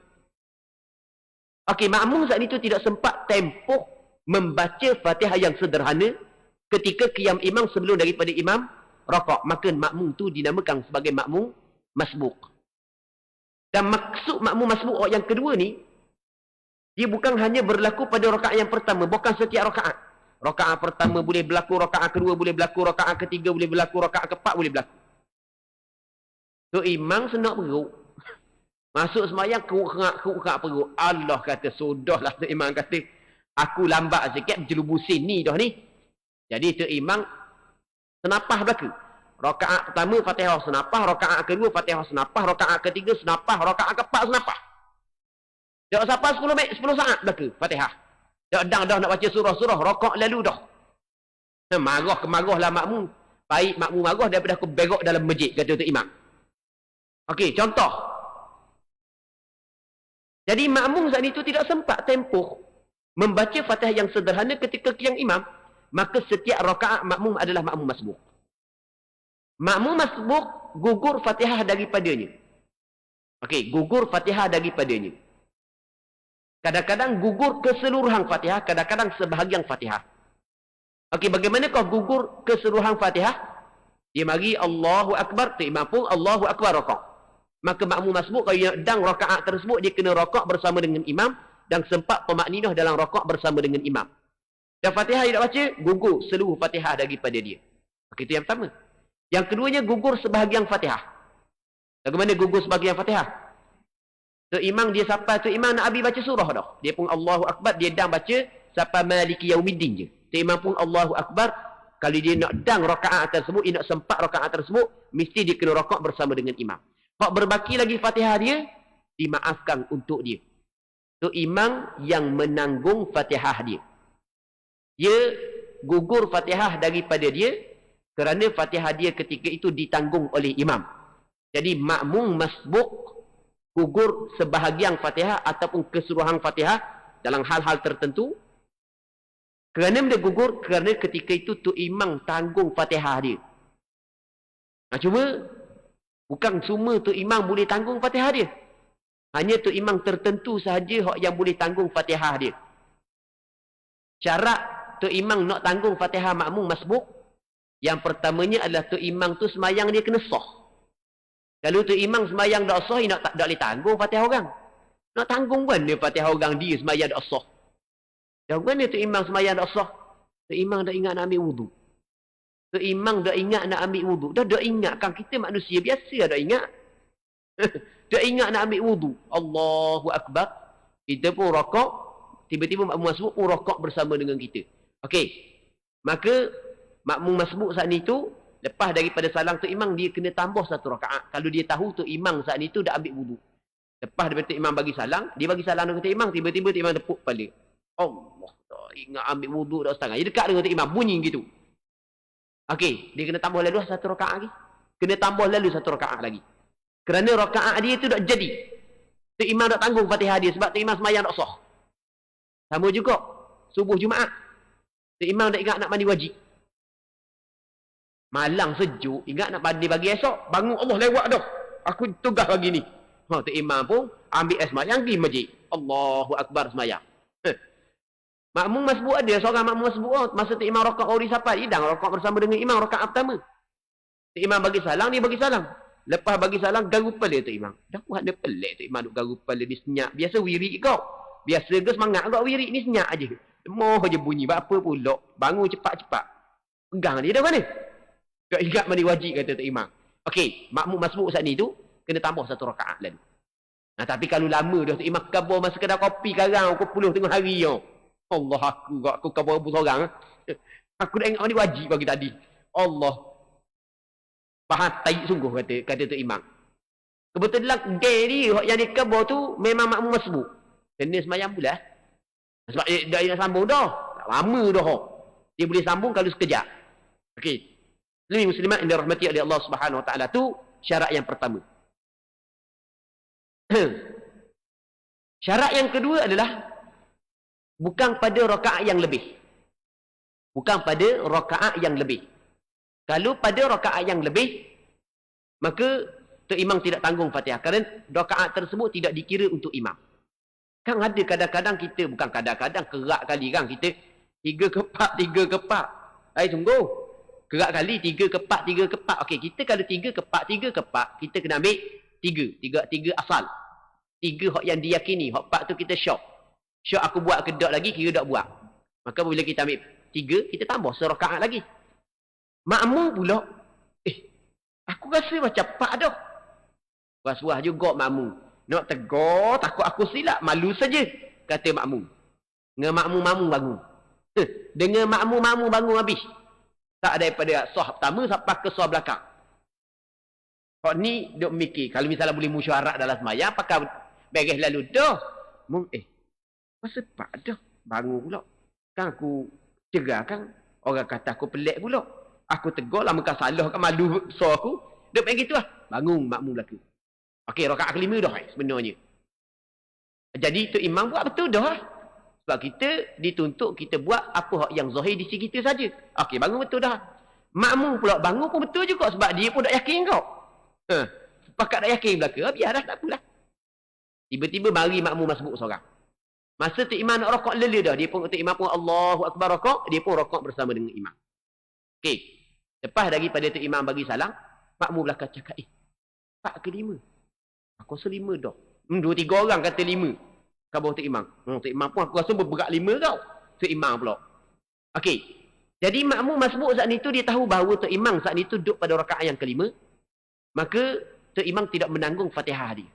Okey, makmum saat itu tidak sempat tempoh membaca Fatihah yang sederhana ketika qiyam imam sebelum daripada imam rokok, maka makmum tu dinamakan sebagai makmum masbuk. Dan maksud makmum masbuk yang kedua ni, dia bukan hanya berlaku pada rakaat yang pertama, bukan setiap rakaat. Rakaat pertama boleh berlaku, rakaat kedua boleh berlaku, rakaat ketiga boleh berlaku, rakaat keempat boleh berlaku. Tu imam senak perut. Masuk semayang, keruk-keruk perut. Allah kata, sudahlah tu imam kata, aku lambat sikit berjelubusin ni dah ni. Jadi tu imam senapah belaka. Rakaat pertama Fatihah senapah, rakaat kedua Fatihah senapah, rakaat ketiga senapah, rakaat keempat senapah. Dak sampai 10 saat belaka Fatihah. Dak dang dah nak baca surah-surah, rakaat lalu dah. Marahlah makmum. Baik makmum marah daripada aku berok dalam masjid, kata tu imam. Okey, contoh. Jadi makmum saat itu tidak sempat tempoh membaca Fatihah yang sederhana ketika qiyam imam, maka setiap rakaat makmum adalah makmum masbuk. Makmum masbuk gugur Fatihah daripadanya. Okey, gugur Fatihah daripadanya. Kadang-kadang gugur keseluruhan Fatihah, kadang-kadang sebahagian Fatihah. Okey, bagaimanakah gugur keseluruhan Fatihah? Dia mari Allahu Akbar, tu imam pun Allahu Akbar rakaat. Maka makmum masbuk kalau yang dang rakaat tersebut, dia kena rakaat bersama dengan imam dan sempat pemakninah dalam rakaat bersama dengan imam. Dan Fatihah dia tak baca, gugur seluruh Fatihah daripada dia. Okey, itu yang pertama. Yang keduanya, gugur sebahagian Fatihah. Bagaimana gugur sebahagian Fatihah? Tu imam dia sampai, tu imam nak habis baca surah dah. Dia pun Allahu Akbar, dia dang baca sampai Maliki Yaumiddin je. Tu imam pun Allahu Akbar, kalau dia nak dang rakaat tersebut, dia nak sempat rakaat tersebut, mesti dia kena rakaat bersama dengan imam. Hak berbaki lagi Fatihah dia, dimaafkan untuk dia. Tu imam yang menanggung Fatihah dia. Dia gugur Fatihah daripada dia kerana Fatihah dia ketika itu ditanggung oleh imam. Jadi makmum masbuk gugur sebahagian Fatihah ataupun keseluruhan Fatihah dalam hal-hal tertentu. Kerana dia gugur kerana ketika itu tu imam tanggung Fatihah dia. Nah, cuma bukan semua tu imam boleh tanggung Fatihah dia. Hanya tu imam tertentu sahaja yang boleh tanggung Fatihah dia. Syarat tu imam nak tanggung Fatihah makmum masbuk, yang pertamanya adalah tu imam tu semayang dia kena sah. Kalau tu imam semayang tak sah, dia tak boleh tanggung Fatihah orang. Nak tanggung mana Fatihah orang dia semayang tak sah? Dan mana tu imam semayang tak sah? Tu imam dah ingat nak ambil wudu. Tu imam dah ingat nak ambil wudu. Dah ingat kan, kita manusia biasa dah ingat. Dah ingat nak ambil wudu. Allahu Akbar. Kita pun rakaat. Tiba-tiba makmum masbuk pun rakaat bersama dengan kita. Okey. Maka makmum masbuk saat itu, lepas daripada salam tu imam, dia kena tambah satu rakaat. Kalau dia tahu tu imam saat itu dah ambil wudu. Lepas daripada imam bagi salam, dia bagi salam dengan tu imam, tiba-tiba tu imam tepuk kepala. Allah, dah ingat ambil wudu dah setengah. Dia dekat dengan tu imam, bunyi gitu. Okey, dia kena tambah lalu satu rakaat lagi. Kena tambah lalu satu rakaat lagi. Kerana rakaat dia tu tak jadi. Tu imam tak tanggung Fatihah dia sebab tu imam semayang tak sah. Sama juga subuh Jumaat. Tu imam tak ingat nak mandi wajib. Malang sejuk, ingat nak mandi pagi esok, bangun Allah lewat dah. Aku tugas pagi ni. Tu imam pun ambil semayang pergi masjid. Allahu Akbar semayang. Makmum masbuk ada seorang makmum masbuk, masa tu imam rakaat baru disapai, dia rakaat bersama dengan imam rakaat pertama. Tu imam bagi salam, dia bagi salam. Lepas bagi salam, garu kepala tu imam. Dah buat dia pelik tu imam duk garu kepala, dia senyap. Biasa wirid kau. Biasa ke semangat kau wirid ni senyap aje. Moh je bunyi, buat apa pula. Bangun cepat-cepat. Pegang dia dah mana? Tak ingat mandi wajib, kata tu imam. Okey, makmum masbuk saat ni tu, kena tambah satu rakaat lalu. Nah, tapi kalau lama dah tu imam kabur masa kedai kopi karang, aku puluh tengah hari yo. Allah, aku kabur rebus orang. Aku dah ingat mandi wajib bagi tadi. Allah. Faham taik sungguh kata tu imam. Kebetulan gay ni yang di kebor tu memang makmum masbuk. Kena semayang pula. Sebab dia nak sambung dah. Tak lama dah. Dia boleh sambung kalau sekejap. Okey. Muslimin muslimat yang dirahmati oleh Allah Subhanahu Wa Taala tu syarat yang pertama. Syarat yang kedua adalah bukan pada rakaat yang lebih. Bukan pada rakaat yang lebih. Kalau pada rakaat yang lebih, maka tu imam tidak tanggung Fatihah. Kerana rakaat tersebut tidak dikira untuk imam. Kan ada kadang-kadang kita, bukan kadang-kadang, kerak kali kan kita 3 kepak. Sungguh. Kerak kali 3 kepak. Okey, kita kalau 3 kepak, kita kena ambil 3 asal. 3 hak yang diyakini, hak 4 tu kita syok. Syok aku buat ke tak lagi, kira tak buat. Maka bila kita ambil 3, kita tambah serakaat lagi. Makmum pula, aku rasa macam 4 dah. Wah juga makmum. Nak tegur, takut aku silap, malu saja, kata makmum. Dengan makmum bangun. Dengan makmum bangun habis. Tak daripada sah pertama sampai ke sah belakang. Kau ni duk mikir, kalau misalnya boleh musyawarah dalam semayang, pakai beres lalu dah. Masa 4 dah, bangun pula. Kan aku cegah kan, orang kata aku pelik pula. Aku tegur lah, muka salah kan, malu sah aku. Duk main gitu lah. Bangun makmum belaka. Okey, rakaat kelima dah sebenarnya. Jadi tu imam buat betul dah. Sebab kita dituntut kita buat apa yang zahir di sisi kita saja. Okey, bangun betul dah. Makmum pula bangun pun betul juga sebab dia pun tak yakin kau. Sepakat tak yakin belaka, biar dah, tak apalah. Tiba-tiba mari makmum masbuk seorang. Masa tu imam nak rokok lele dah. Dia pun kata imam pun Allahu Akbar rokok, dia pun rokok bersama dengan imam. Okey. Lepas daripada tu imam bagi salam, makmum belakang cakap, 4 ke 5? Aku rasa 5 dah. 2-3 orang kata 5. Khabar tu imam. Tu imam pun aku rasa berberat 5 tau. Tu imam pula. Okey. Jadi makmum masbuk saat itu dia tahu bahawa tu imam saat itu duduk pada rakaat yang kelima. Maka tu imam tidak menanggung Fatihah dia.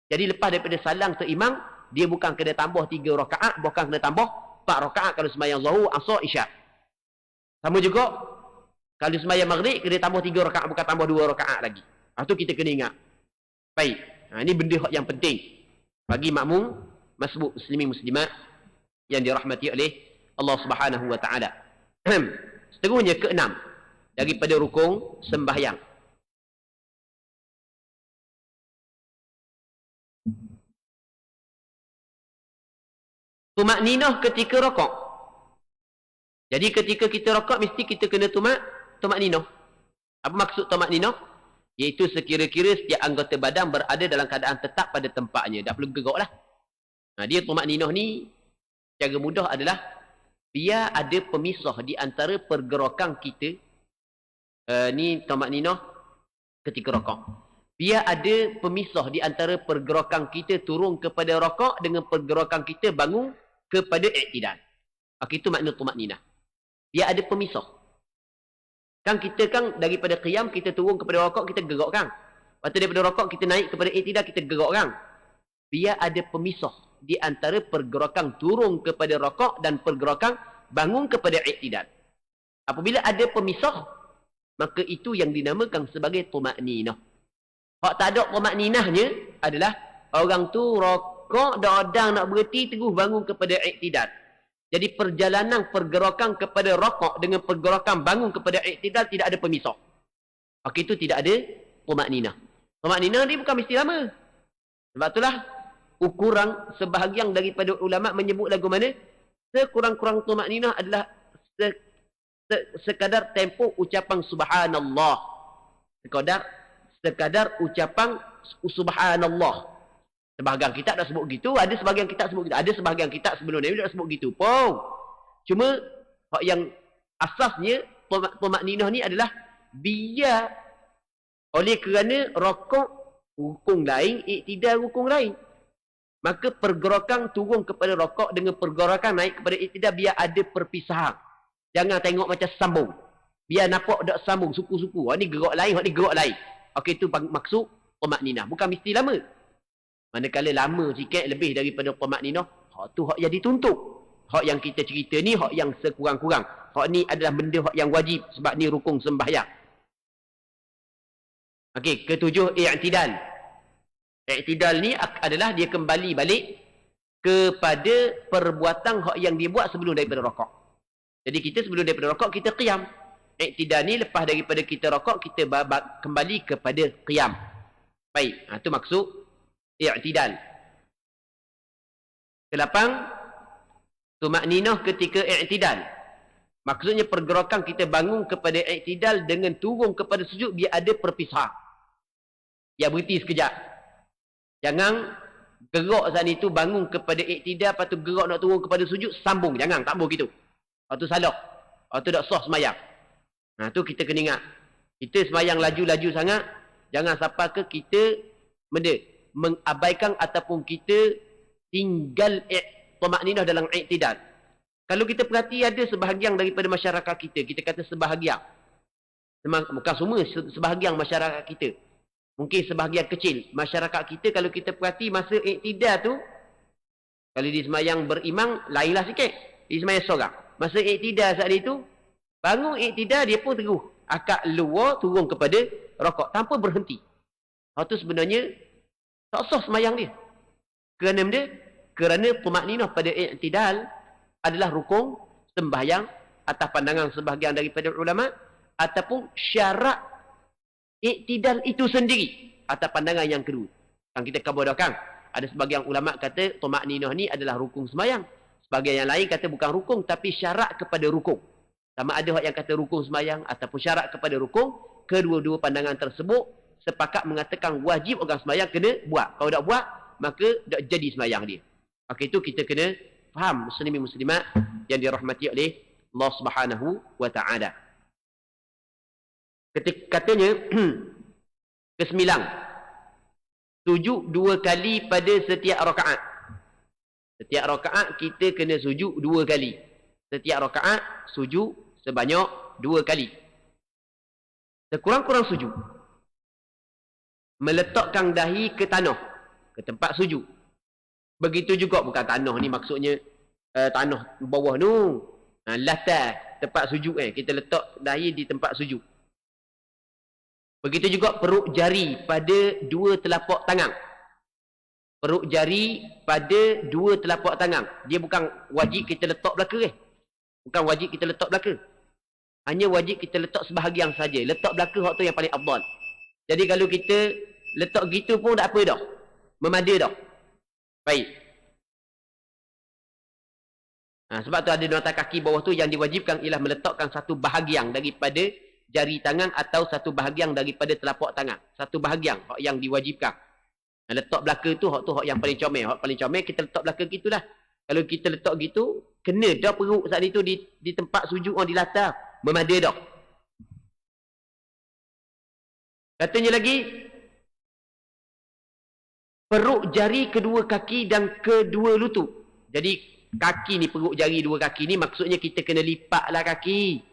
Jadi lepas daripada salam tu imam, dia bukan kena tambah 3 rakaat, bukan kena tambah 4 rakaat kalau sembahyang zuhur, asar, isyak. Sama juga kalau sembahyang maghrib kena tambah 3 rakaat, bukan tambah 2 rakaat lagi. Itu kita kena ingat. Baik. Ini benda yang penting bagi makmum masbuk muslimin muslimat yang dirahmati oleh Allah Subhanahu Wa Taala. Seterusnya ke-6 daripada rukun sembahyang. Tumakninah ketika rokok. Jadi ketika kita rokok mesti kita kena tumakninah. Apa maksud tumakninah? Iaitu sekira-kira setiap anggota badan berada dalam keadaan tetap pada tempatnya. Tak perlu gerak lah. Dia tumakninah ni cara mudah adalah biar ada pemisah di antara pergerakan kita. Ni tumakninah ketika rokok. Biar ada pemisah di antara pergerakan kita turun kepada rokok dengan pergerakan kita bangun kepada i'tidal. Itu makna tumakninah. Biar ada pemisah. Kan kita kan daripada qiyam kita turun kepada rokok kita gerak kan. Lepas tu daripada rokok kita naik kepada i'tidal kita gerak kan. Biar ada pemisah di antara pergerakan turun kepada rokok dan pergerakan bangun kepada i'tidal. Apabila ada pemisah, maka itu yang dinamakan sebagai tumakninah. Hak tak ada tumakninahnya adalah orang tu rokok dadang nak berhenti teguh bangun kepada i'tidal. Jadi perjalanan pergerakan kepada rokok dengan pergerakan bangun kepada i'tidal tidak ada pemisah. Maka itu tidak ada tumakninah. Tumakninah ni bukan mesti lama. Sebab itulah ukuran sebahagian daripada ulama menyebut lagu mana sekurang-kurang tumakninah adalah sekadar tempoh ucapan subhanallah. Sekadar ucapan subhanallah. Sebahagian kitab dah sebut gitu, ada sebahagian kitab sebut gitu. Ada sebahagian kitab sebelum ni dah sebut gitu pun. Cuma yang asasnya tumakninah ni adalah biar oleh kerana rokok hukum lain, i'tidal hukum lain. Maka pergerakan turun kepada rokok dengan pergerakan naik kepada i'tidal biar ada perpisahan. Jangan tengok macam sambung. Biar nampak tak sambung suku-suku. Hak ni gerak lain, hak ni gerak lain. Itu maksud tumakninah. Bukan mesti lama. Manakala lama sikit lebih daripada tumakninah, hak tu hak yang dituntut. Hak yang kita cerita ni hak yang sekurang-kurang. Hak ni adalah benda hak yang wajib sebab ni rukun sembahyang. Okey, ketujuh i'tidal. I'tidal ni adalah dia kembali balik kepada perbuatan yang dia buat sebelum daripada rokok. Jadi kita sebelum daripada rokok kita qiyam. I'tidal ni lepas daripada kita rokok kita kembali kepada qiyam. Baik, itu maksud i'tidal. Ke-8, tuma'ninah ketika i'tidal. Maksudnya pergerakan kita bangun kepada i'tidal dengan turun kepada sujud, biar ada perpisahan. Biar berhenti sekejap. Jangan gerak saat itu bangun kepada i'tidal, lepas tu gerak nak turun kepada sujud, sambung. Jangan, tak boleh gitu. Lepas tu salah. Lepas tu tak sah semayang. Tu kita kena ingat. Kita semayang laju-laju sangat, jangan sampai ke kita mengabaikan ataupun kita tinggal tuma'ninah dalam i'tidal. Kalau kita perhati ada sebahagian daripada masyarakat kita, kita kata sebahagian. Bukan semua, sebahagian masyarakat kita. Mungkin sebahagian kecil masyarakat kita, kalau kita perhati masa i'tidal tu, kalau dia semayang berimam, lainlah sikit. Dia semayang seorang. Masa i'tidal saat itu, bangun i'tidal dia pun teguh. Akak luar turun kepada rokok tanpa berhenti. Itu sebenarnya tak sah semayang dia. Kerana tuma'ninah pada i'tidal adalah rukun sembahyang atas pandangan sebahagian daripada ulama, ataupun syarat i'tidal itu sendiri atas pandangan yang kedua. Kan kita kabarkan, ada sebahagian ulama kata tuma'ninah ni adalah rukun sembahyang. Sebahagian yang lain kata bukan rukun tapi syarat kepada rukun. Sama ada yang kata rukun sembahyang ataupun syarat kepada rukun, kedua-dua pandangan tersebut sepakat mengatakan wajib orang sembahyang kena buat. Kalau tak buat, maka tak jadi sembahyang dia. Maka itu kita kena faham, muslimin muslimat yang dirahmati oleh Allah Subhanahu wa taala. Katanya ke-9, sujud 2 kali pada setiap rakaat. Setiap rakaat kita kena sujud 2 kali. Setiap rakaat sujud sebanyak 2 kali. Sekurang-kurang sujud, meletakkan dahi ke tanah, ke tempat sujud. Begitu juga, bukan tanah ni maksudnya tanah bawah tu, latar tempat sujud kita letak dahi di tempat sujud. Begitu juga perut jari pada 2 telapak tangan. Perut jari pada 2 telapak tangan. Dia bukan wajib kita letak belaka Bukan wajib kita letak belaka. Hanya wajib kita letak sebahagian saja. Letak belaka hak tu yang paling afdal. Jadi kalau kita letak gitu pun tak apa dah. Memada dah. Baik. Sebab tu ada nota kaki bawah tu yang diwajibkan ialah meletakkan satu bahagian daripada jari tangan atau satu bahagian daripada telapak tangan. Satu bahagian hak yang diwajibkan. Letak belaka tu hak yang paling comel. Hak paling comel kita letak belaka gitulah. Kalau kita letak gitu, kena dah perut saat itu di tempat sujud di latar. Memada dah. Katanya lagi, perut jari kedua kaki dan kedua lutut. Jadi kaki ni, perut jari 2 kaki ni maksudnya kita kena lipatlah kaki.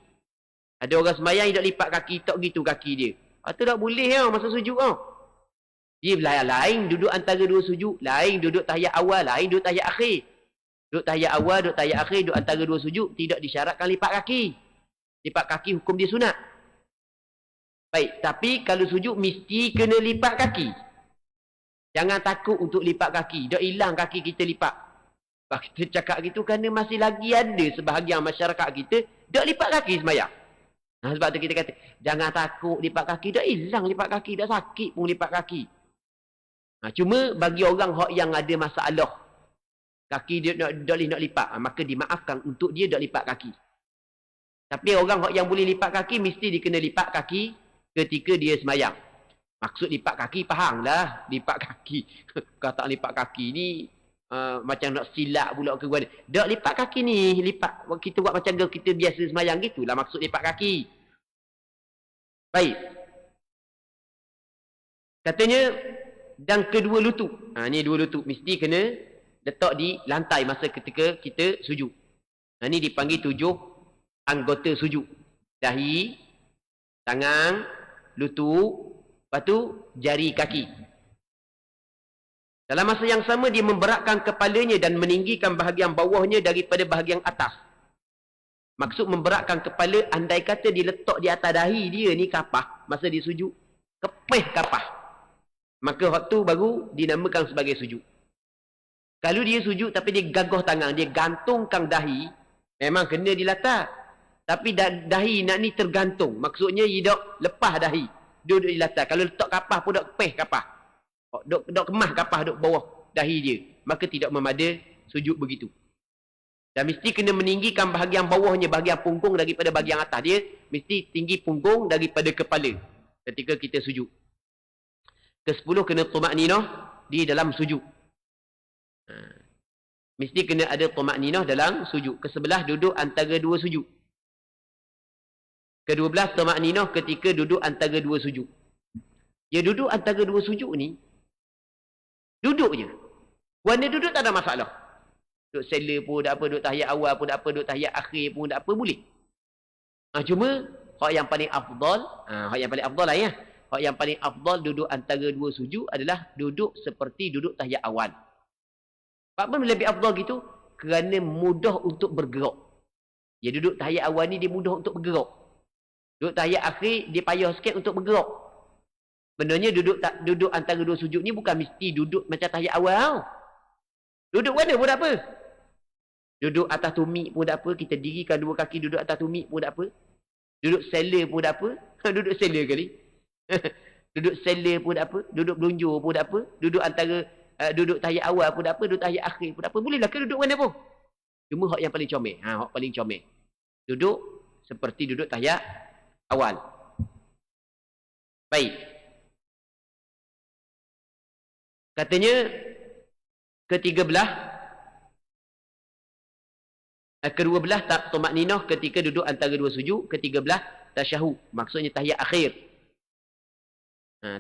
Ada orang sembahyang tak lipat kaki, tak gitu kaki dia. Itu tak boleh masa sujud Dia lain duduk antara 2 sujud, lain duduk tahiyat awal, lain duduk tahiyat akhir. Duduk tahiyat awal, duduk tahiyat akhir, duduk antara 2 sujud, tidak disyaratkan lipat kaki. Lipat kaki hukum dia sunat. Baik, tapi kalau sujud mesti kena lipat kaki. Jangan takut untuk lipat kaki. Dah hilang kaki kita lipat. Kita cakap gitu kerana masih lagi ada sebahagian masyarakat kita dah lipat kaki sembahyang. Sebab tu kita kata, jangan takut lipat kaki. Dah hilang lipat kaki. Dah sakit pun lipat kaki. Cuma bagi orang yang ada masalah, kaki dia nak lipat, maka dimaafkan untuk dia dah lipat kaki. Tapi orang yang boleh lipat kaki, mesti dia kena lipat kaki ketika dia sembahyang. Maksud lipat kaki, fahamlah. Lipat kaki. Kata lipat kaki ni, macam nak silap pula ke mana. Tak lipat kaki ni, lipat. Kita buat macam kita biasa sembahyang gitulah maksud lipat kaki. Baik. Katanya, dan kedua lutut. Ni 2 lutut. Mesti kena letak di lantai masa ketika kita sujud. Ni dipanggil 7 anggota sujud. Dahi, tangan, lutut, lepas tu jari kaki. Dalam masa yang sama dia memberatkan kepalanya dan meninggikan bahagian bawahnya daripada bahagian atas. Maksud memberatkan kepala, andai kata dia letak di atas dahi dia ni kapah masa dia sujud. kepeh kapah. Maka waktu baru dinamakan sebagai sujud. Kalau dia sujud tapi dia gagah tangan, dia gantungkan dahi, memang kena dilatar. Tapi dahi nak ni tergantung. Maksudnya dia dok lepas dahi. Duduk dilatar. Kalau letak kapah pun dok kepeh kapah. Dok kemah kapah dok bawah dahi dia. Maka tidak memada sujud begitu. Dan mesti kena meninggikan bahagian bawahnya, bahagian punggung daripada bahagian atas. Dia mesti tinggi punggung daripada kepala ketika kita sujud. Ke-10 kena tumakninah di dalam sujud. Mesti kena ada tumakninah dalam sujud. Ke-11 duduk antara dua sujud. Ke-12 tumakninah ketika duduk antara dua sujud. Ya duduk antara dua sujud ni, duduk je. Warna duduk tak ada masalah. Duduk sela pun tak apa, duduk tahiyat awal pun tak apa, duduk tahiyat akhir pun tak apa, boleh. Cuma hak yang paling afdal, hak yang paling afdal lah ya. Hak yang paling afdal duduk antara dua sujud adalah duduk seperti duduk tahiyat awal. Apa lebih afdal gitu? Kerana mudah untuk bergerak. Ya duduk tahiyat awal ni dia mudah untuk bergerak. Duduk tahiyat akhir dia payah sikit untuk bergerak. Benarnya duduk antara dua sujud ni bukan mesti duduk macam tahiyat awal. Duduk mana pun tak apa. Duduk atas tumit pun tak apa. Kita dirikan dua kaki duduk atas tumit pun tak apa. Duduk sela pun tak apa. Duduk sela kali. Duduk sela pun tak apa. Duduk belunjur pun tak apa. Duduk antara duduk tahiyat awal pun tak apa. Duduk tahiyat akhir pun tak apa. Bolehlah ke duduk mana pun. Cuma hak yang paling comel. Hak paling comel. Duduk seperti duduk tahiyat awal. Baik. Katanya ke-13 ke-12 tumakninah ketika duduk antara dua sujud. Ke-13 tasyahud. Maksudnya tahiyat akhir.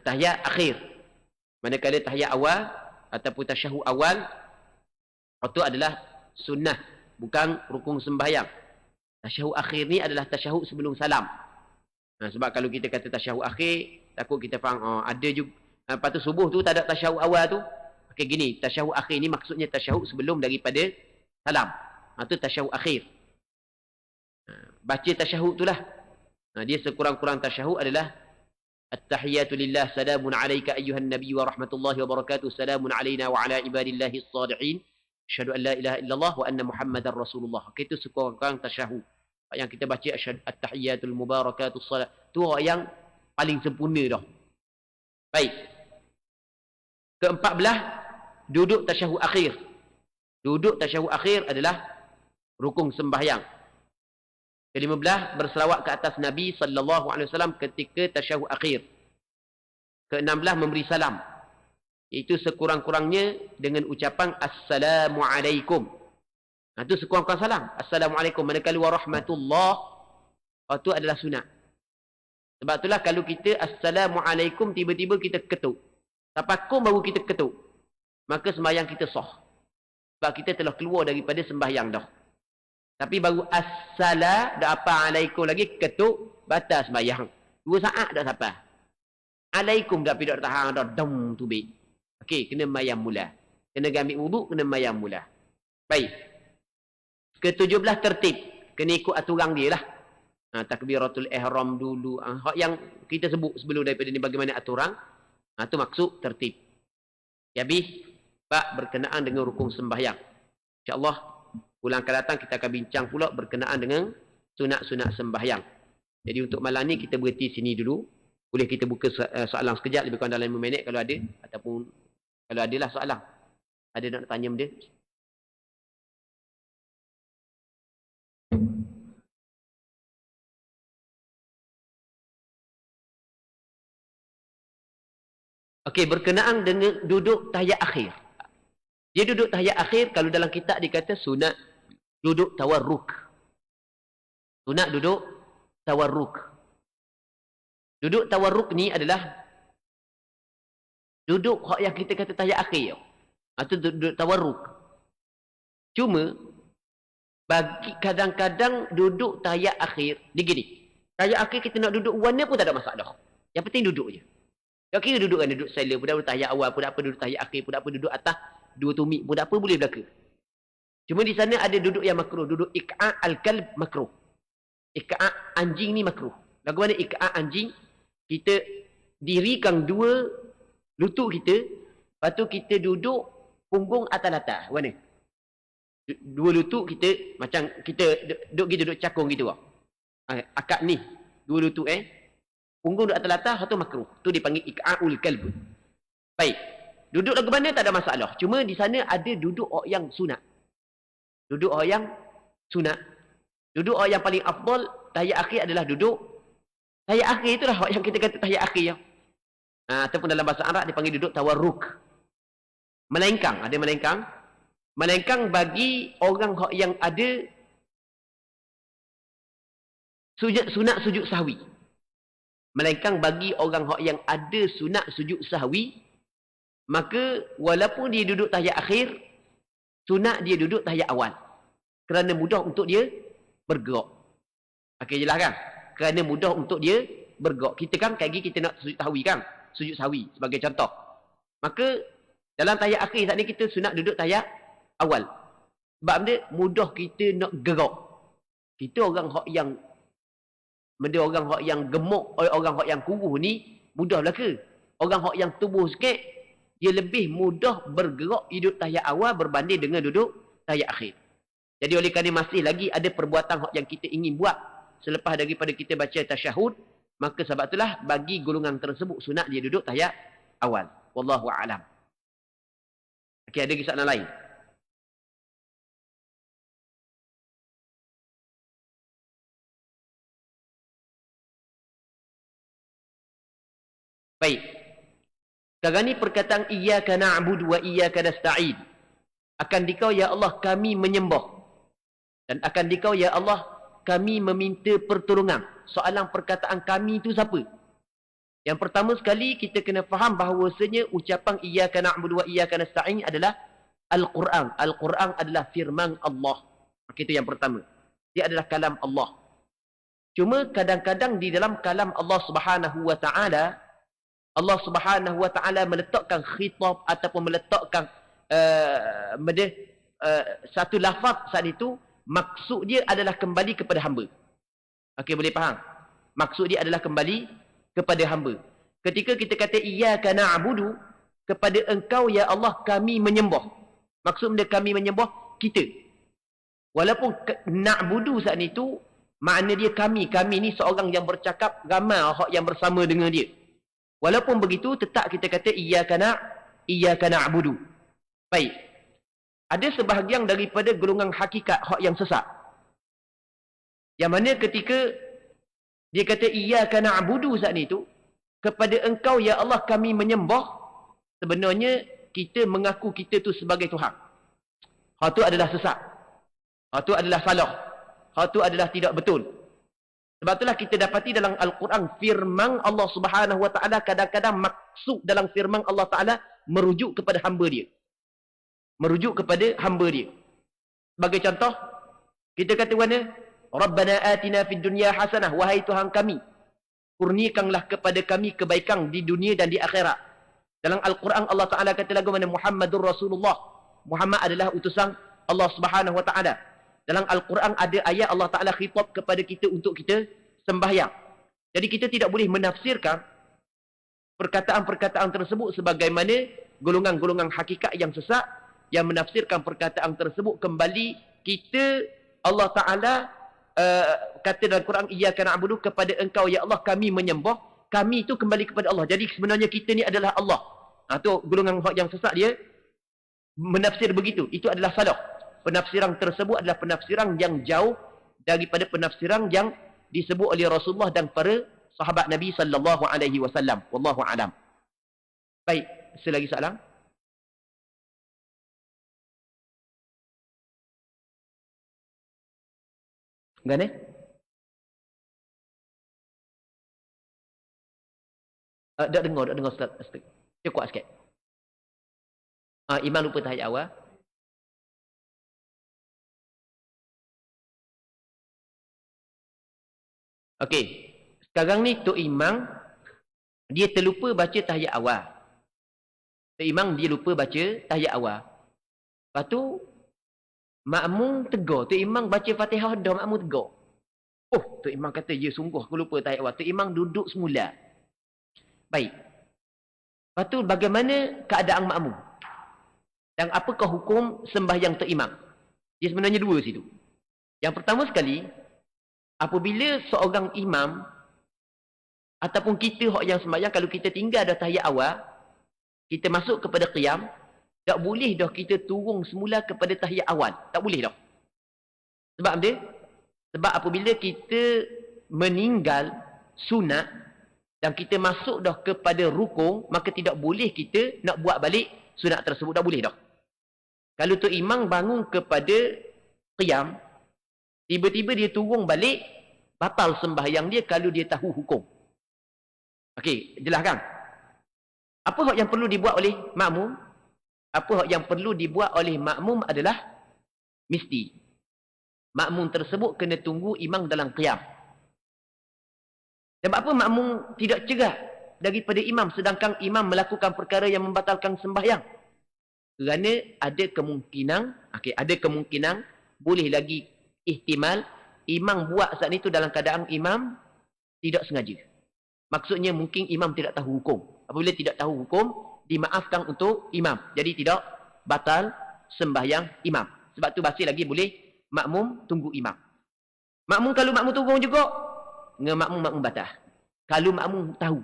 Tahiyat akhir. Manakala tahiyat awal ataupun tasyahud awal itu adalah sunnah, bukan rukun sembahyang. Tasyahud akhir ni adalah tasyahud sebelum salam. Sebab kalau kita kata tasyahud akhir, takut kita faham ada juga. Lepas tu subuh tu tak ada tasyahud awal tu. Okey gini, tasyahud akhir ni maksudnya tasyahud sebelum daripada salam. Itu tasyahud akhir. Baca tasyahud tu lah. Dia sekurang-kurang tasyahud adalah at-tahiyatu lillah, salamun alayka ayyuhan nabiy wa rahmatullahi wa barakatuh, salamun alayna wa ala ibadillahi s-salihin, asyhadu an la ilaha illallah wa anna muhammadar rasulullah. Okey, itu sekurang-kurang tasyahud. Yang kita baca at-tahiyatul mubarakatus salat. Tu yang paling sempurna dah. Baik. Ke-14 duduk tasyahud akhir. Duduk tasyahud akhir adalah rukun sembahyang. Ke-15 berselawat ke atas Nabi sallallahu alaihi wasallam ketika tasyahud akhir. Ke-16 memberi salam. Itu sekurang-kurangnya dengan ucapan assalamualaikum. Itu sekurang-kurang salam. Assalamualaikum. Manakala warahmatullah, itu adalah sunat. Sebab itulah kalau kita assalamualaikum tiba-tiba kita ketuk. Tapakum baru kita ketuk. Maka sembahyang kita sah. Sebab kita telah keluar daripada sembahyang dah. Tapi baru assalam, dah apa alaikum lagi, ketuk, batal sembahyang. 2 saat dah sampai. Alaikum dah pergi dah tahan dah, dam tubik. Okey, kena mayam mula. Kena ambil wuduk, kena mayam mula. Baik. Ke-17 tertib. Kena ikut aturan dia lah. Takbiratul ihram dulu. Hak yang kita sebut sebelum daripada ni bagaimana aturan. Itu maksud tertib. Habis, Pak, berkenaan dengan rukun sembahyang. InsyaAllah, bulan akan datang kita akan bincang pula berkenaan dengan sunat-sunat sembahyang. Jadi untuk malam ni kita berhenti sini dulu. Boleh kita buka soalan sekejap, lebih kurang dalam 5 minit kalau ada. Ataupun kalau adalah soalan. Ada nak tanya benda? Okey, berkenaan dengan duduk tahiyat akhir. Dia duduk tahiyat akhir, kalau dalam kitab dikata sunat duduk tawarruk. Sunat duduk tawarruk. Duduk tawarruk ni adalah duduk hak yang kita kata tahiyat akhir. Itu duduk tawarruk. Cuma bagi kadang-kadang duduk tahiyat akhir, dia gini. Tahiyat akhir kita nak duduk warna pun tak ada masalah. Yang penting duduk je. Yang kira duduk kan, duduk silent pun tak apa, tahiyat awal pun tak apa, duduk tahiyat akhir pun tak apa, duduk atas dua tumit pun tak apa, boleh belaka. Cuma di sana ada duduk yang makruh, duduk iqa' al-kalb makruh. Iqa' anjing ni makruh. Lagu mana iqa' anjing? Kita dirikan dua lutut kita, lepas tu kita duduk punggung atas-atas. Mana? Dua lutut kita, macam kita duduk cakung gitu. Akak ni, dua lutut punggung duduk atas-atas, itu makruh. Tu dipanggil iqa'ul kalb. Baik. Duduk lagu mana tak ada masalah. Cuma di sana ada duduk orang yang sunat. Duduk orang yang sunat. Duduk orang yang paling afdal, tahiyat akhir adalah duduk. Tahiyat akhir itulah yang kita kata tahiyat akhir. Ya. Ataupun dalam bahasa Arab dipanggil duduk tawarruk. Melengkang. Ada melengkang. Melengkang bagi orang yang ada sunat sujud sahwi. Melengkang bagi orang yang ada sunat sujud sahwi, maka walaupun dia duduk tahiyat akhir, sunat dia duduk tahiyat awal. Kerana mudah untuk dia bergerak. Okey, jelas kan? Kerana mudah untuk dia bergerak. Kita kan kayak kita nak sujud sahwi kan? Sujud sahwi sebagai contoh. Maka dalam tahiyat akhir saat ni kita sunat duduk tahiyat awal. Sebab dia mudah kita nak gerak. Kita orang yang orang yang gemuk, orang yang kuruh ni mudah belaka. Orang yang tubuh sikit, dia lebih mudah bergerak duduk tahiyat awal berbanding dengan duduk tahiyat akhir. Jadi oleh kerana masih lagi ada perbuatan yang kita ingin buat selepas daripada kita baca tasyahud, maka sebab itulah bagi golongan tersebut sunat dia duduk tahiyat awal. Wallahu a'lam. Okey, ada kisah lain? Baik. Sekarang ni perkataan iyyaka na'budu wa iyyaka nasta'in. Akan dikau ya Allah kami menyembah. Dan akan dikau ya Allah kami meminta pertolongan. Soalan perkataan kami itu siapa? Yang pertama sekali kita kena faham bahawasanya ucapan iyyaka na'budu wa iyyaka nasta'in adalah Al-Quran. Al-Quran adalah firman Allah. Itu yang pertama. Dia adalah kalam Allah. Cuma kadang-kadang di dalam kalam Allah Subhanahu wa taala, Allah Subhanahu wa taala meletakkan khitab ataupun meletakkan satu lafaz saat itu, maksud dia adalah kembali kepada hamba. Okey, boleh faham? Maksud dia adalah kembali kepada hamba. Ketika kita kata iyyaka na'budu, kepada engkau ya Allah kami menyembah. Maksud dia kami menyembah kita. Walaupun na'budu saat itu makna dia kami ni seorang yang bercakap, ramai orang yang bersama dengan dia. Walaupun begitu, tetap kita kata iyyaka na'budu. Baik. Ada sebahagian daripada golongan hakikat hak yang sesat. Yang mana ketika dia kata iyyaka na'budu saat itu, kepada engkau ya Allah kami menyembah, sebenarnya kita mengaku kita tu sebagai Tuhan. Hak tu adalah sesat. Hak tu adalah salah. Hak tu adalah tidak betul. Sebab itulah kita dapati dalam Al-Quran, firman Allah Subhanahu wa taala kadang-kadang maksud dalam firman Allah taala merujuk kepada hamba dia. Merujuk kepada hamba dia. Sebagai contoh, kita kata mana? Rabbana atina fid dunya hasanah, wahai Tuhan kami, kurniakanlah kepada kami kebaikan di dunia dan di akhirat. Dalam Al-Quran Allah taala kata lagu mana? Muhammadur Rasulullah. Muhammad adalah utusan Allah Subhanahu wa taala. Dalam Al-Quran ada ayat Allah Ta'ala khitab kepada kita untuk kita sembahyang. Jadi kita tidak boleh menafsirkan perkataan-perkataan tersebut sebagaimana golongan-golongan hakikat yang sesat yang menafsirkan perkataan tersebut kembali kita Allah Ta'ala kata dalam Quran iyyaka na'budu, kepada engkau ya Allah kami menyembah. Kami itu kembali kepada Allah. Jadi sebenarnya kita ni adalah Allah. Itu golongan yang sesat dia menafsir begitu. Itu adalah salah. Penafsiran tersebut adalah penafsiran yang jauh daripada penafsiran yang disebut oleh Rasulullah dan para sahabat Nabi sallallahu alaihi wasallam. Wallahu a'lam. Baik, selagi soalan. Gane? Tak dengar Ustaz. Dia kuat sikit. Imam lupa tahiyat awal. Okey. Sekarang ni Tok Imam dia terlupa baca tahiyat awal. Tok Imam dia lupa baca tahiyat awal. Lepas tu makmum tegur. Tok Imam baca Fatihah dah, makmum tegur. Oh, Tok Imam kata, ya sungguh aku lupa tahiyat awal. Tok Imam duduk semula. Baik. Lepas tu bagaimana keadaan makmum? Dan apakah hukum sembahyang terimam? Dia sebenarnya dua situ. Yang pertama sekali, apabila seorang imam ataupun kita yang sembahyang, kalau kita tinggal dah tahiyat awal, kita masuk kepada qiyam, tak boleh dah kita turun semula kepada tahiyat awal. Tak boleh dah. Sebab apa? Sebab apabila kita meninggal sunat dan kita masuk dah kepada rukun, maka tidak boleh kita nak buat balik sunat tersebut. Tak boleh dah. Kalau tu imam bangun kepada qiyam, tiba-tiba dia turun balik, batal sembahyang dia kalau dia tahu hukum. Okey, jelas kan? Apa hak yang perlu dibuat oleh makmum? Apa hak yang perlu dibuat oleh makmum adalah mesti makmum tersebut kena tunggu imam dalam qiyam. Sebab apa makmum tidak cegah daripada imam sedangkan imam melakukan perkara yang membatalkan sembahyang? Kerana ada kemungkinan boleh lagi ihtimal imam buat saat itu dalam keadaan imam tidak sengaja. Maksudnya mungkin imam tidak tahu hukum. Apabila tidak tahu hukum, dimaafkan untuk imam. Jadi tidak batal sembahyang imam. Sebab tu masih lagi boleh makmum tunggu imam. Kalau makmum tunggu juga, makmum batal. Kalau makmum tahu.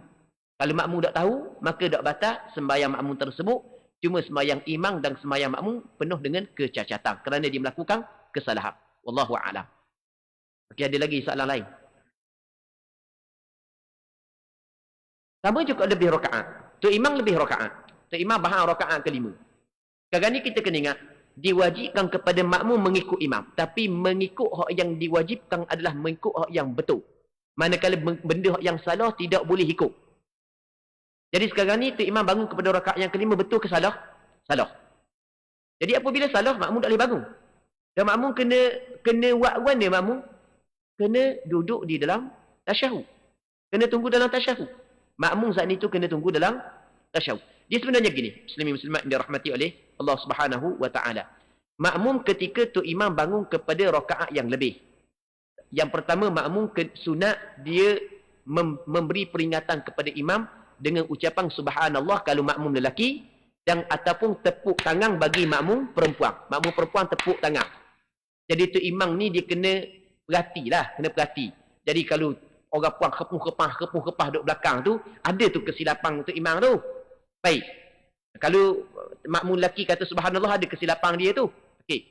Kalau makmum tak tahu, maka tak batal sembahyang makmum tersebut. Cuma sembahyang imam dan sembahyang makmum penuh dengan kecacatan. Kerana dia melakukan kesalahan. Wallahu a'lam. Okey, ada lagi soalan lain? Sama juga lebih rakaat. Tu imam lebih rakaat. Tu imam bahang rakaat kelima. Sekarang ni kita kena ingat, diwajibkan kepada makmum mengikut imam. Tapi mengikut hak yang diwajibkan adalah mengikut hak yang betul. Manakala benda hak yang salah tidak boleh ikut. Jadi sekarang ni tu imam bangun kepada rakaat yang kelima, betul ke salah? Salah. Jadi apabila salah, makmum tak boleh bangun. Dan makmum kena buat mana makmum? Kena duduk di dalam tasyahud. Kena tunggu dalam tasyahud. Makmum saat itu kena tunggu dalam tasyahud. Dia sebenarnya gini, muslimin muslimat yang dirahmati oleh Allah Subhanahu wa taala. Makmum ketika tu imam bangun kepada rakaat yang lebih. Yang pertama, makmum sunat dia memberi peringatan kepada imam dengan ucapan subhanallah kalau makmum lelaki, dan ataupun tepuk tangan bagi makmum perempuan. Makmum perempuan tepuk tangan. Jadi tu imam ni dia kena perhati. Jadi kalau orang puan kepuh-kepah duduk belakang tu, ada tu kesilapan untuk imam tu. Baik. Kalau makmum lelaki kata subhanallah, ada kesilapan dia tu. Okey.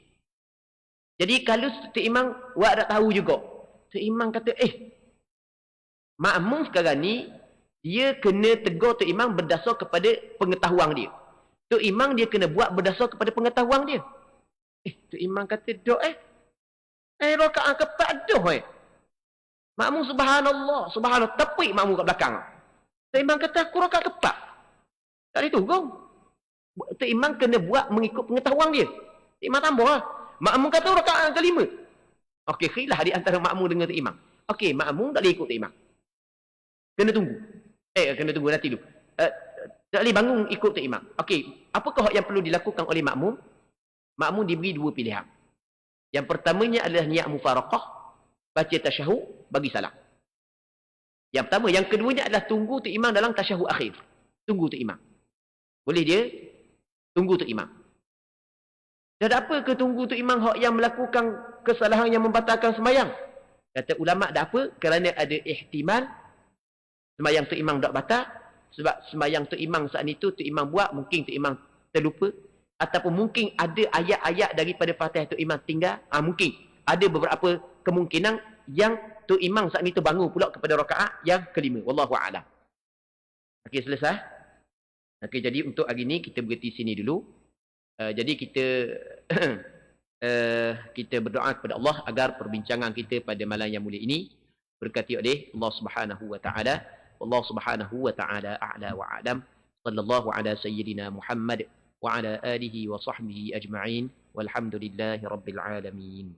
Jadi kalau tu imam buat tak tahu juga. Tu imam kata, makmum sekarang ni, dia kena tegur tu imam berdasar kepada pengetahuan dia. Tu imam dia kena buat berdasar kepada pengetahuan dia. Tu imam kata, rakaat keempat dah makmum subhanallah, tepik makmum kat belakang. Tu imam kata, aku rakaat keempat. Tak boleh tunggu. Tu imam kena buat mengikut pengetahuan dia. Tu imam tambah lah. Makmum kata rakaat kelima. Okey, khilaf di antara makmum dengan tu imam. Okey, makmum tak boleh ikut tu imam. Kena tunggu. Kena tunggu nanti dulu. Tak boleh bangun ikut tu imam. Okey, apakah yang perlu dilakukan oleh makmum? Makmum diberi dua pilihan. Yang pertamanya adalah niat mufaraqah, baca tasyahud, bagi salam. Yang pertama. Yang keduanya adalah tunggu tu imam dalam tasyahud akhir. Tunggu tu imam. Boleh dia tunggu tu imam. Dan apa ke tunggu tu imam hak yang melakukan kesalahan yang membatalkan sembahyang? Kata ulama' tak apa, kerana ada ihtimal sembahyang tu imam tak batal. Sebab sembahyang tu imam saat itu tu imam buat, mungkin tu imam terlupa. Ataupun mungkin ada ayat-ayat daripada Fatihah tu imam tinggal. Mungkin ada beberapa kemungkinan yang tu imam saat itu bangun pula kepada rakaat yang kelima. Wallahu a'lam. Okey, selesai. Okey, jadi untuk hari ini kita berhenti sini dulu. Jadi kita kita berdoa kepada Allah agar perbincangan kita pada malam yang mulia ini berkati oleh Allah Subhanahu wa taala. Allah Subhanahu wa taala a'la wa a'lam. Sallallahu ala sayyidina Muhammad wa ala alihi wa sahbihi ajma'in. Walhamdulillahi rabbil alamin.